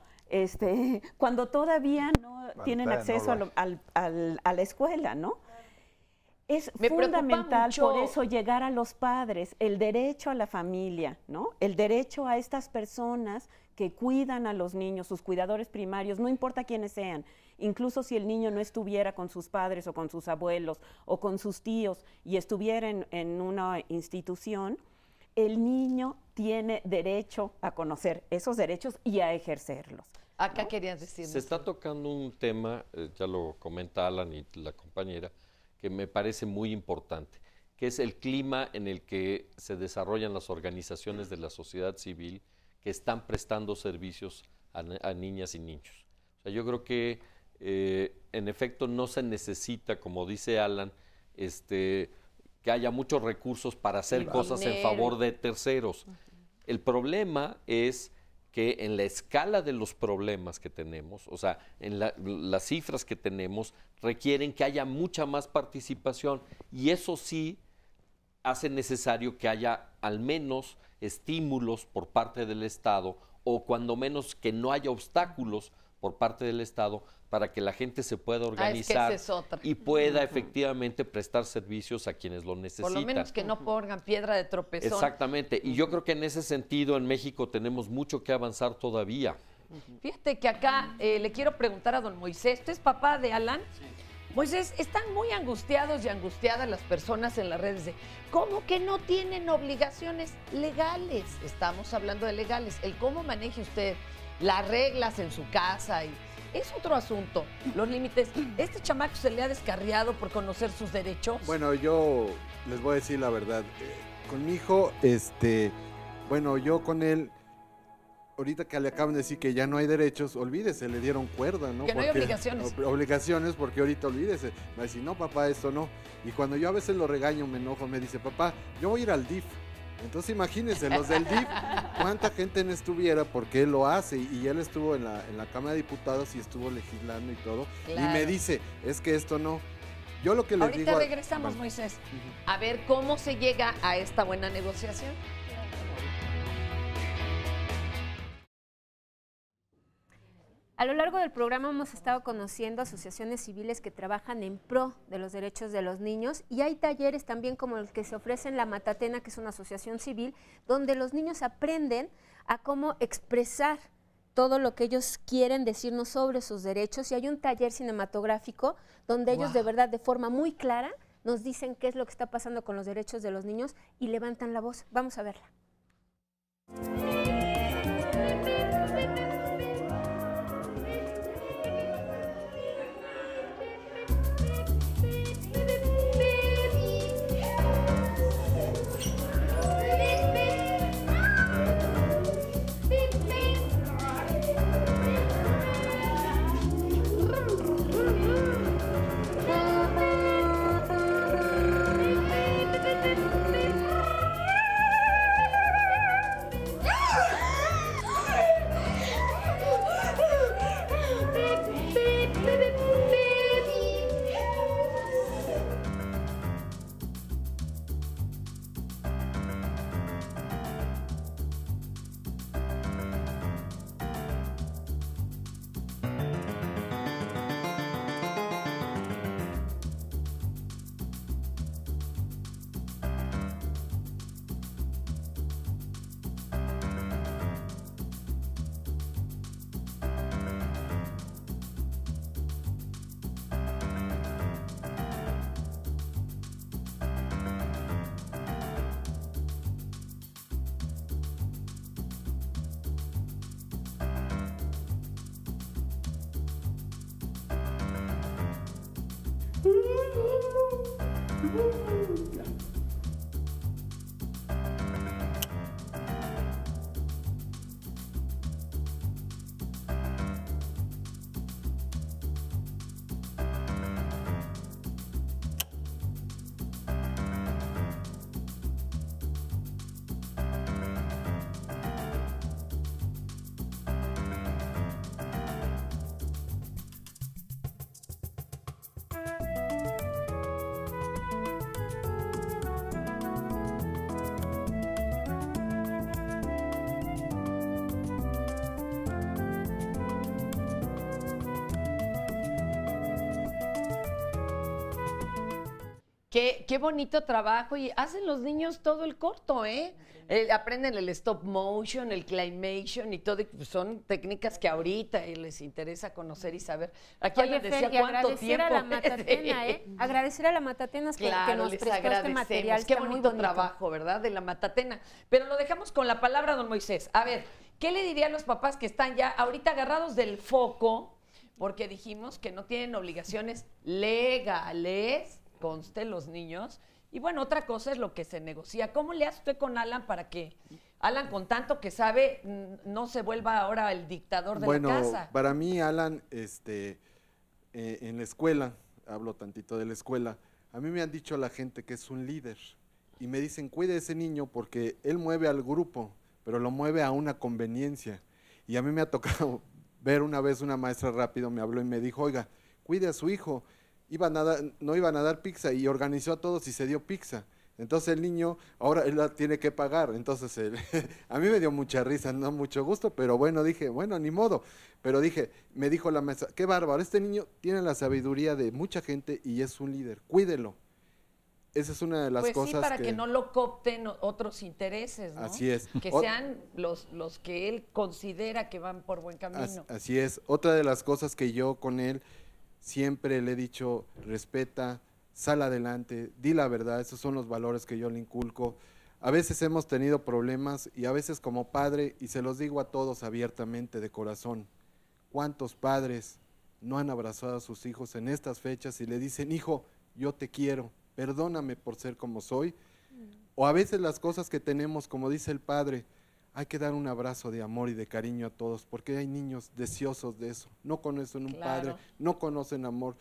Cuando todavía no tienen acceso a la escuela, ¿no? Es fundamental por eso llegar a los padres, el derecho a la familia, ¿no? El derecho a estas personas que cuidan a los niños, sus cuidadores primarios, no importa quiénes sean, incluso si el niño no estuviera con sus padres o con sus abuelos o con sus tíos y estuviera en una institución, el niño tiene derecho a conocer esos derechos y a ejercerlos. Acá querías decir. Se está tocando un tema, ya lo comenta Alan y la compañera, que me parece muy importante, que es el clima en el que se desarrollan las organizaciones de la sociedad civil que están prestando servicios a niñas y niños. O sea, yo creo que en efecto no se necesita, como dice Alan, que haya muchos recursos para hacer cosas en favor de terceros. El problema es que en la escala de los problemas que tenemos, o sea, en las cifras que tenemos, requieren que haya mucha más participación y eso sí hace necesario que haya al menos estímulos por parte del Estado o cuando menos que no haya obstáculos por parte del Estado para que la gente se pueda organizar y pueda efectivamente prestar servicios a quienes lo necesitan. Por lo menos que no pongan piedra de tropezón. Exactamente, y yo creo que en ese sentido en México tenemos mucho que avanzar todavía. Fíjate que acá le quiero preguntar a don Moisés, ¿usted es papá de Alan? Sí. Moisés, están muy angustiados y angustiadas las personas en las redes de ¿cómo que no tienen obligaciones legales? Estamos hablando de legales. El cómo maneje usted las reglas en su casa y es otro asunto. Los límites. ¿Este chamaco se le ha descarriado por conocer sus derechos? Bueno, yo les voy a decir la verdad. Con mi hijo, bueno, yo con él, ahorita que le acaban de decir que ya no hay derechos, olvídese, le dieron cuerda, ¿no? Que no hay obligaciones. Obligaciones, porque ahorita olvídese. Me va a decir, no, papá, esto no. Y cuando yo a veces lo regaño, me enojo, me dice, papá, yo voy a ir al DIF. Entonces imagínense, los del DIF, cuánta gente no estuviera porque él lo hace y él estuvo en la Cámara de Diputados y estuvo legislando y todo. Claro. Y me dice, es que esto no. Yo lo que les digo... Ahorita regresamos, Moisés, a ver cómo se llega a esta buena negociación. A lo largo del programa hemos estado conociendo asociaciones civiles que trabajan en pro de los derechos de los niños y hay talleres también como el que se ofrece en La Matatena, que es una asociación civil, donde los niños aprenden a cómo expresar todo lo que ellos quieren decirnos sobre sus derechos y hay un taller cinematográfico donde ellos de verdad de forma muy clara nos dicen qué es lo que está pasando con los derechos de los niños y levantan la voz. Vamos a verla. Qué bonito trabajo y hacen los niños todo el corto, ¿eh? Aprenden el stop motion, el claymation y todo, y pues son técnicas que ahorita les interesa conocer y saber. Aquí Oye, alguien decía Fer, y cuánto agradecer tiempo. a la Matatena, Agradecer a la Matatena que nos les prestó este agradecemos. material. Qué está muy bonito trabajo, ¿verdad? De la Matatena. Pero lo dejamos con la palabra, don Moisés. A ver, ¿qué le dirían los papás que están ya ahorita agarrados del foco? Porque dijimos que no tienen obligaciones legales, conste los niños. Y bueno, otra cosa es lo que se negocia. ¿Cómo le hace usted con Alan para que Alan, con tanto que sabe, no se vuelva ahora el dictador de la casa? Bueno, para mí Alan, en la escuela, hablo tantito de la escuela, a mí me han dicho la gente que es un líder y me dicen, cuide a ese niño porque él mueve al grupo, pero lo mueve a una conveniencia. Y a mí me ha tocado ver una vez una maestra rápido, me habló y me dijo, oiga, cuide a su hijo. No iban a dar pizza y organizó a todos y se dio pizza. Entonces el niño, ahora él la tiene que pagar. Entonces a mí me dio mucha risa, no mucho gusto, pero bueno, dije, bueno, ni modo. Pero dije, me dijo la maestra, qué bárbaro, este niño tiene la sabiduría de mucha gente y es un líder, cuídelo. Esa es una de las cosas sí, para que no lo coopten otros intereses, ¿no? Así es. Que sean los que él considera que van por buen camino. Así es. Otra de las cosas que yo con él siempre le he dicho, respeta, sal adelante, di la verdad, esos son los valores que yo le inculco. A veces hemos tenido problemas y a veces como padre, y se los digo a todos abiertamente de corazón, ¿cuántos padres no han abrazado a sus hijos en estas fechas y le dicen, hijo, yo te quiero, perdóname por ser como soy? O a veces las cosas que tenemos, como dice el padre, hay que dar un abrazo de amor y de cariño a todos, porque hay niños deseosos de eso, no conocen un padre, no conocen amor.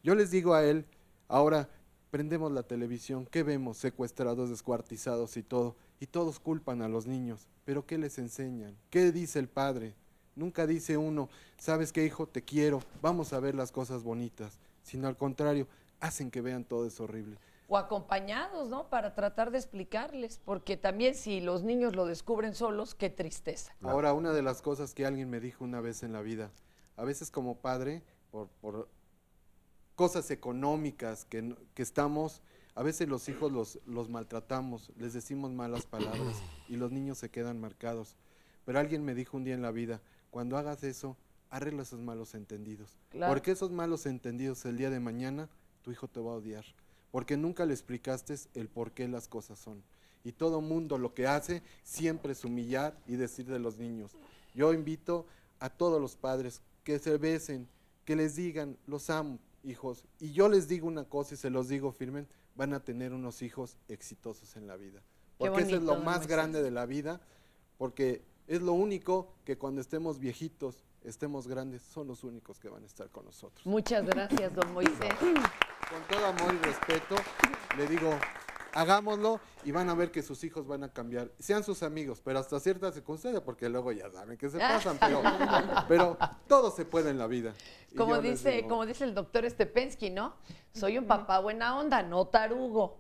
Yo les digo a él, ahora, Prendemos la televisión, ¿qué vemos? Secuestrados, descuartizados y todo. Y todos culpan a los niños. ¿Pero qué les enseñan? ¿Qué dice el padre? Nunca dice uno, ¿sabes qué, hijo? Te quiero, vamos a ver las cosas bonitas. Sino al contrario, hacen que vean todo eso horrible. O acompañados, ¿no? Para tratar de explicarles, porque también si los niños lo descubren solos, qué tristeza. Ahora, una de las cosas que alguien me dijo una vez en la vida, a veces como padre, por cosas económicas que estamos, a veces los hijos los maltratamos, les decimos malas palabras y los niños se quedan marcados. Pero alguien me dijo un día en la vida, cuando hagas eso, arregla esos malos entendidos. Claro. Porque esos malos entendidos el día de mañana, tu hijo te va a odiar. Porque nunca le explicaste el por qué las cosas son. Y todo mundo lo que hace siempre es humillar y decir de los niños. Yo invito a todos los padres que se besen, que les digan, los amo, hijos. Y yo les digo una cosa y se los digo firme, van a tener unos hijos exitosos en la vida. Porque eso es lo más grande de la vida, porque es lo único que cuando estemos viejitos, estemos grandes, son los únicos que van a estar con nosotros. Muchas gracias, don Moisés. Con todo amor y respeto, le digo, hagámoslo y van a ver que sus hijos van a cambiar. Sean sus amigos, pero hasta ciertas circunstancias, porque luego ya saben que se pasan, pero todo se puede en la vida. Como dice el doctor Stepensky, ¿no? Soy un papá buena onda, no tarugo.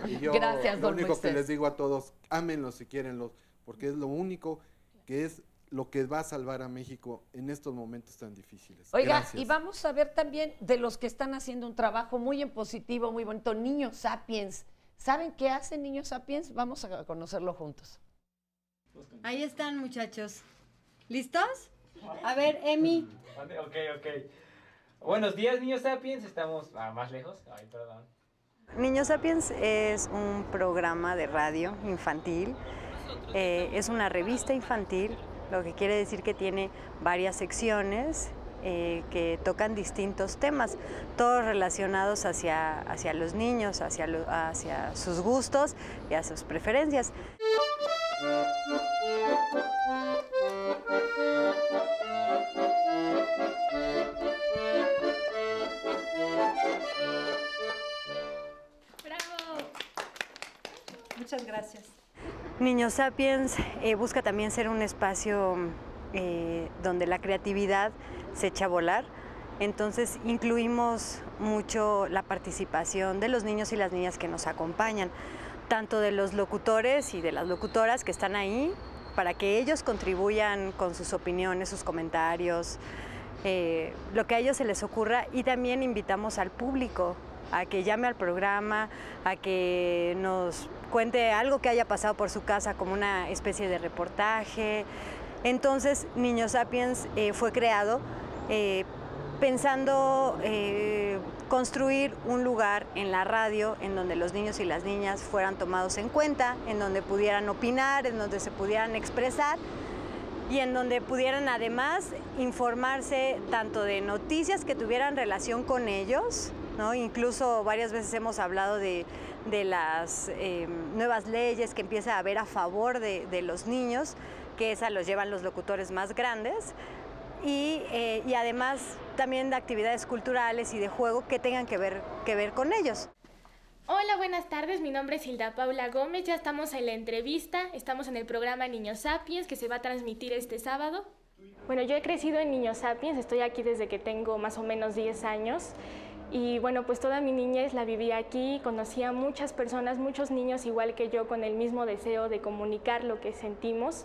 Y yo, gracias, don Lo único Moisés. que les digo a todos, ámenlos si quiérenlos, porque es lo único que es lo que va a salvar a México en estos momentos tan difíciles. Oiga, Gracias. y vamos a ver también de los que están haciendo un trabajo muy en positivo, muy bonito, Niños Sapiens. ¿Saben qué hacen Niños Sapiens? Vamos a conocerlo juntos. Ahí están, muchachos. ¿Listos? A ver, Emi. Ok. Buenos días, Niños Sapiens. Estamos más lejos. Ay, perdón. Niños Sapiens es un programa de radio infantil. Es una revista infantil, lo que quiere decir que tiene varias secciones que tocan distintos temas, todos relacionados hacia los niños, hacia sus gustos y a sus preferencias. Muchas gracias. Niños Sapiens busca también ser un espacio donde la creatividad se echa a volar. Entonces incluimos mucho la participación de los niños y las niñas que nos acompañan, tanto de los locutores y de las locutoras que están ahí, para que ellos contribuyan con sus opiniones, sus comentarios, lo que a ellos se les ocurra, y también invitamos al público a que llame al programa, a que nos cuente algo que haya pasado por su casa como una especie de reportaje. Entonces, Niños Sapiens fue creado pensando construir un lugar en la radio en donde los niños y las niñas fueran tomados en cuenta, en donde pudieran opinar, en donde se pudieran expresar y en donde pudieran además informarse tanto de noticias que tuvieran relación con ellos, ¿no? Incluso varias veces hemos hablado de las nuevas leyes que empieza a haber a favor de los niños, que esas los llevan los locutores más grandes, y además también de actividades culturales y de juego que tengan que ver con ellos. Hola, buenas tardes, mi nombre es Hilda Paula Gómez, ya estamos en la entrevista, estamos en el programa Niños Sapiens que se va a transmitir este sábado. Bueno, yo he crecido en Niños Sapiens, estoy aquí desde que tengo más o menos 10 años. Y bueno, pues toda mi niñez la viví aquí, conocí a muchas personas, muchos niños igual que yo, con el mismo deseo de comunicar lo que sentimos,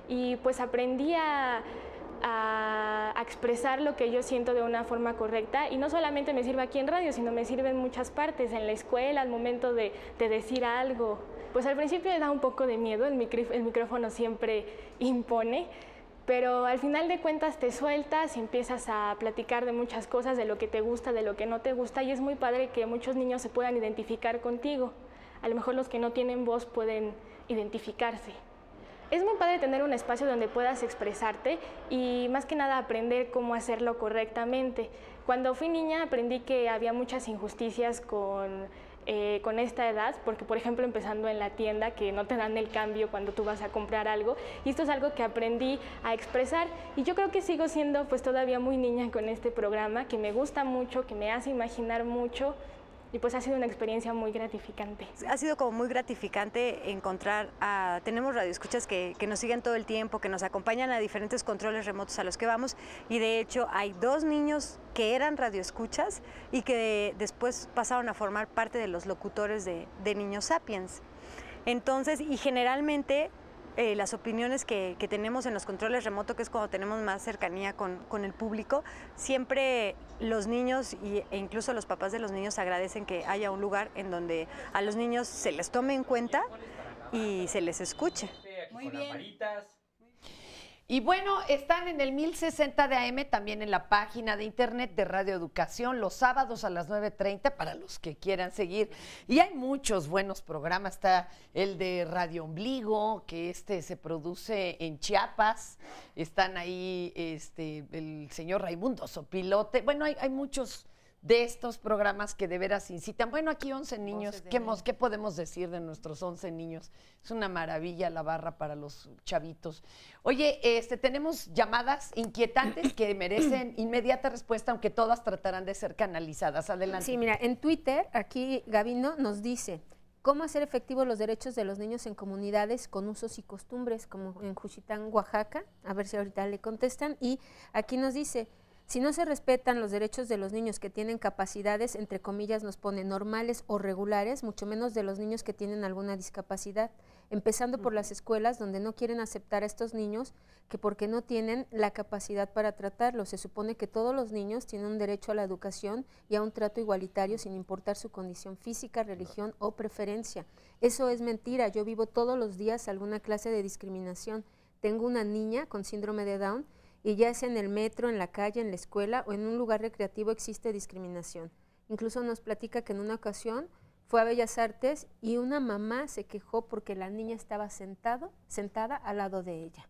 y pues aprendí a expresar lo que yo siento de una forma correcta, y no solamente me sirve aquí en radio, sino me sirve en muchas partes, en la escuela, al momento de decir algo. Pues al principio me da un poco de miedo, el micrófono siempre impone, pero al final de cuentas te sueltas y empiezas a platicar de muchas cosas, de lo que te gusta, de lo que no te gusta, y es muy padre que muchos niños se puedan identificar contigo. A lo mejor los que no tienen voz pueden identificarse. Es muy padre tener un espacio donde puedas expresarte y más que nada aprender cómo hacerlo correctamente. Cuando fui niña aprendí que había muchas injusticias con esta edad, porque por ejemplo empezando en la tienda que no te dan el cambio cuando tú vas a comprar algo, y esto es algo que aprendí a expresar, y yo creo que sigo siendo pues todavía muy niña con este programa, que me gusta mucho, que me hace imaginar mucho, y pues ha sido una experiencia muy gratificante. Ha sido como muy gratificante encontrar tenemos radioescuchas que nos siguen todo el tiempo, que nos acompañan a diferentes controles remotos a los que vamos, y de hecho hay 2 niños que eran radioescuchas y que después pasaron a formar parte de los locutores de Niños Sapiens. Entonces, y generalmente las opiniones que tenemos en los controles remotos, que es cuando tenemos más cercanía con el público, siempre los niños e incluso los papás de los niños agradecen que haya un lugar en donde a los niños se les tome en cuenta y se les escuche. Muy bien. Y bueno, están en el 1060 de AM, también en la página de internet de Radio Educación, los sábados a las 9:30 para los que quieran seguir. Y hay muchos buenos programas, está el de Radio Ombligo, que se produce en Chiapas, están ahí el señor Raimundo Sopilote, bueno, hay muchos de estos programas que de veras incitan. Bueno, aquí 11 niños, ¿qué podemos decir de nuestros 11 niños? Es una maravilla la barra para los chavitos. Oye, tenemos llamadas inquietantes que merecen inmediata respuesta, aunque todas tratarán de ser canalizadas. Adelante. Sí, mira, en Twitter, aquí Gabino nos dice, ¿cómo hacer efectivos los derechos de los niños en comunidades con usos y costumbres, como en Juchitán, Oaxaca? A ver si ahorita le contestan. Y aquí nos dice, si no se respetan los derechos de los niños que tienen capacidades, entre comillas nos pone normales o regulares, mucho menos de los niños que tienen alguna discapacidad, empezando por las escuelas donde no quieren aceptar a estos niños que porque no tienen la capacidad para tratarlos. Se supone que todos los niños tienen un derecho a la educación y a un trato igualitario sin importar su condición física, religión o preferencia. Eso es mentira. Yo vivo todos los días alguna clase de discriminación. Tengo una niña con síndrome de Down y ya sea en el metro, en la calle, en la escuela o en un lugar recreativo existe discriminación. Incluso nos platica que en una ocasión fue a Bellas Artes y una mamá se quejó porque la niña estaba sentada al lado de ella.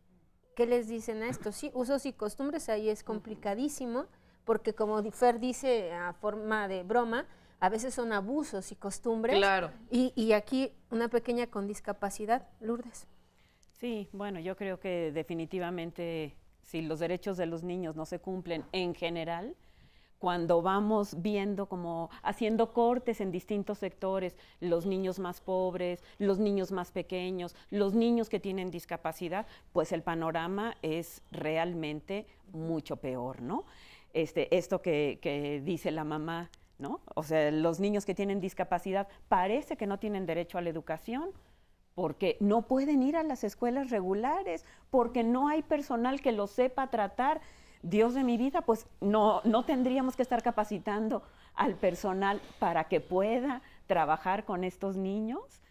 ¿Qué les dicen a esto? Sí, usos y costumbres, ahí es complicadísimo, porque como Fer dice a forma de broma, a veces son abusos y costumbres. Claro. Y aquí una pequeña con discapacidad, Lourdes. Sí, bueno, yo creo que definitivamente si los derechos de los niños no se cumplen en general, cuando vamos viendo como haciendo cortes en distintos sectores, los niños más pobres, los niños más pequeños, los niños que tienen discapacidad, pues el panorama es realmente mucho peor, ¿no? Esto que dice la mamá, ¿no? O sea, los niños que tienen discapacidad parece que no tienen derecho a la educación, porque no pueden ir a las escuelas regulares, porque no hay personal que los sepa tratar. Dios de mi vida, pues no tendríamos que estar capacitando al personal para que pueda trabajar con estos niños.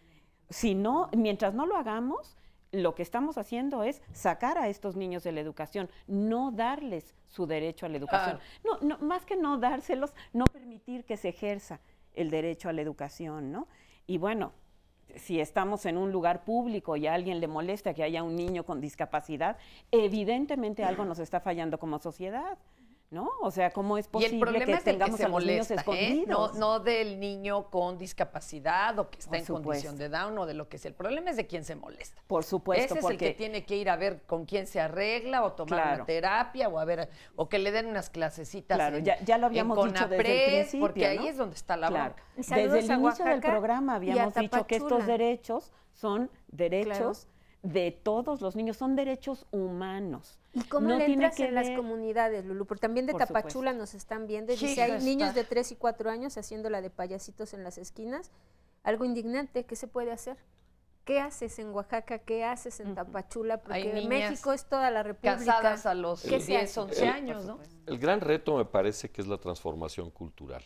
Si no, mientras no lo hagamos, lo que estamos haciendo es sacar a estos niños de la educación, no darles su derecho a la educación. No, más que no dárselos, no permitir que se ejerza el derecho a la educación, ¿no? Y bueno, si estamos en un lugar público y a alguien le molesta que haya un niño con discapacidad, evidentemente algo nos está fallando como sociedad, ¿no? O sea, ¿cómo es posible que tengamos a los niños escondidos? No del niño con discapacidad o que está en condición de Down o de lo que sea. El problema es de quién se molesta. Por supuesto. Ese es el que tiene que ir a ver con quién se arregla o tomar una terapia o a ver, o que le den unas clasecitas. Claro, ya lo habíamos dicho desde el principio, porque ahí es donde está la bronca. Desde el inicio del programa habíamos dicho que estos derechos son derechos de todos los niños, son derechos humanos. ¿Y cómo le entras en las comunidades, Lulú? Porque también de Tapachula nos están viendo. Y dice, hay niños de 3 y 4 años haciéndola de payasitos en las esquinas. Algo indignante, ¿qué se puede hacer? ¿Qué haces en Oaxaca? ¿Qué haces en Tapachula? Porque en México es toda la república. Casadas a los 10, 11 años, ¿no? El gran reto me parece que es la transformación cultural.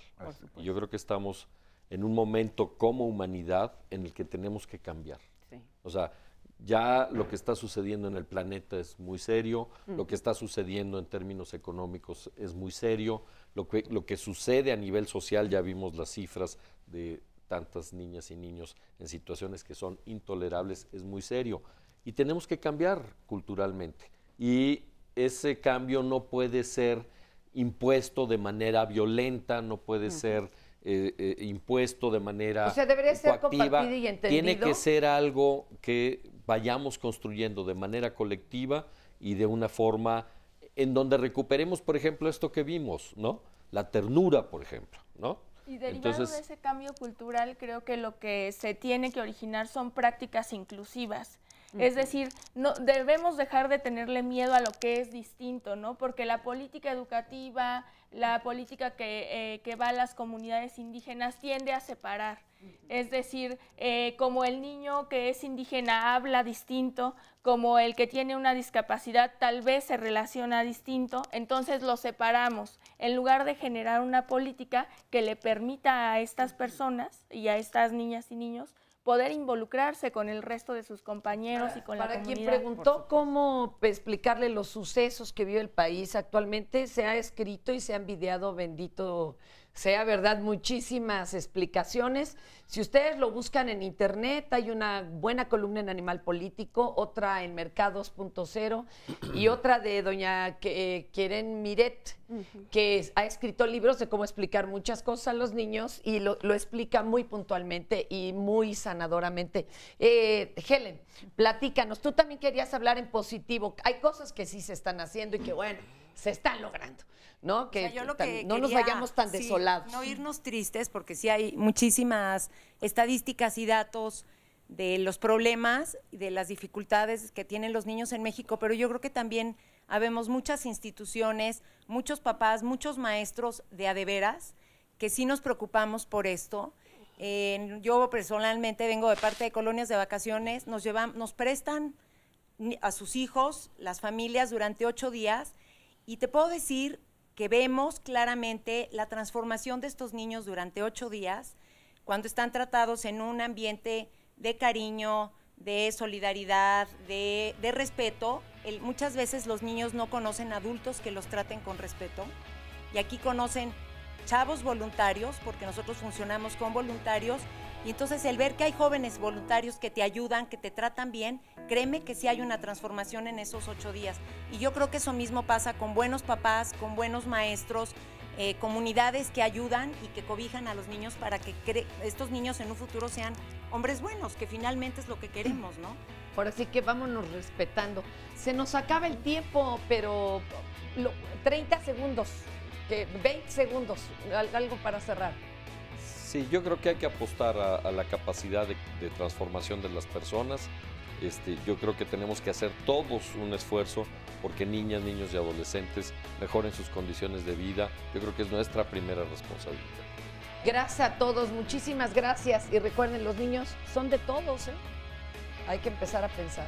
Y yo creo que estamos en un momento como humanidad en el que tenemos que cambiar. Sí. O sea, ya lo que está sucediendo en el planeta es muy serio, lo que está sucediendo en términos económicos es muy serio, lo que sucede a nivel social, ya vimos las cifras de tantas niñas y niños en situaciones que son intolerables, es muy serio. Y tenemos que cambiar culturalmente. Y ese cambio no puede ser impuesto de manera violenta, no puede ser impuesto de manera debería ser compartido y entendido. Tiene que ser algo que vayamos construyendo de manera colectiva y de una forma en donde recuperemos, por ejemplo, esto que vimos, ¿no? La ternura, por ejemplo, ¿no? Y derivado Entonces, de ese cambio cultural, creo que lo que se tiene que originar son prácticas inclusivas. Es decir, no debemos dejar de tenerle miedo a lo que es distinto, ¿no? Porque la política educativa, la política que va a las comunidades indígenas tiende a separar. Es decir, como el niño que es indígena habla distinto, como el que tiene una discapacidad tal vez se relaciona distinto, entonces lo separamos, en lugar de generar una política que le permita a estas personas y a estas niñas y niños poder involucrarse con el resto de sus compañeros y con la comunidad. Para quien preguntó cómo explicarle los sucesos que vive el país actualmente, se ha escrito y se han videado, bendito sea, ¿verdad? Muchísimas explicaciones. Si ustedes lo buscan en internet, hay una buena columna en Animal Político, otra en Mercados.0 y otra de doña Keren Miret, que ha escrito libros de cómo explicar muchas cosas a los niños y lo explica muy puntualmente y muy sanadoramente. Helen, platícanos, tú también querías hablar en positivo. Hay cosas que sí se están haciendo y que, bueno, se están logrando, ¿no? Que, yo lo que no nos quería, vayamos tan sí, desolados. No irnos tristes, porque sí hay muchísimas estadísticas y datos de los problemas y de las dificultades que tienen los niños en México, pero yo creo que también habemos muchas instituciones, muchos papás, muchos maestros de a de veras, que sí nos preocupamos por esto. Yo personalmente vengo de parte de colonias de vacaciones, nos prestan a sus hijos, las familias, durante 8 días, y te puedo decir que vemos claramente la transformación de estos niños durante 8 días, cuando están tratados en un ambiente de cariño, de solidaridad, de respeto. Muchas veces los niños no conocen adultos que los traten con respeto, y aquí conocen chavos voluntarios, porque nosotros funcionamos con voluntarios, y entonces el ver que hay jóvenes voluntarios que te ayudan, que te tratan bien, créeme que sí hay una transformación en esos 8 días. Y yo creo que eso mismo pasa con buenos papás, con buenos maestros, comunidades que ayudan y que cobijan a los niños para que estos niños en un futuro sean hombres buenos, que finalmente es lo que queremos, ¿no? Ahora sí que vámonos respetando. Se nos acaba el tiempo, pero 30 segundos, 20 segundos, algo para cerrar. Sí, yo creo que hay que apostar a la capacidad de transformación de las personas. Yo creo que tenemos que hacer todos un esfuerzo porque niñas, niños y adolescentes mejoren sus condiciones de vida. Yo creo que es nuestra primera responsabilidad. Gracias a todos, muchísimas gracias. Y recuerden, los niños son de todos, ¿eh? Hay que empezar a pensar.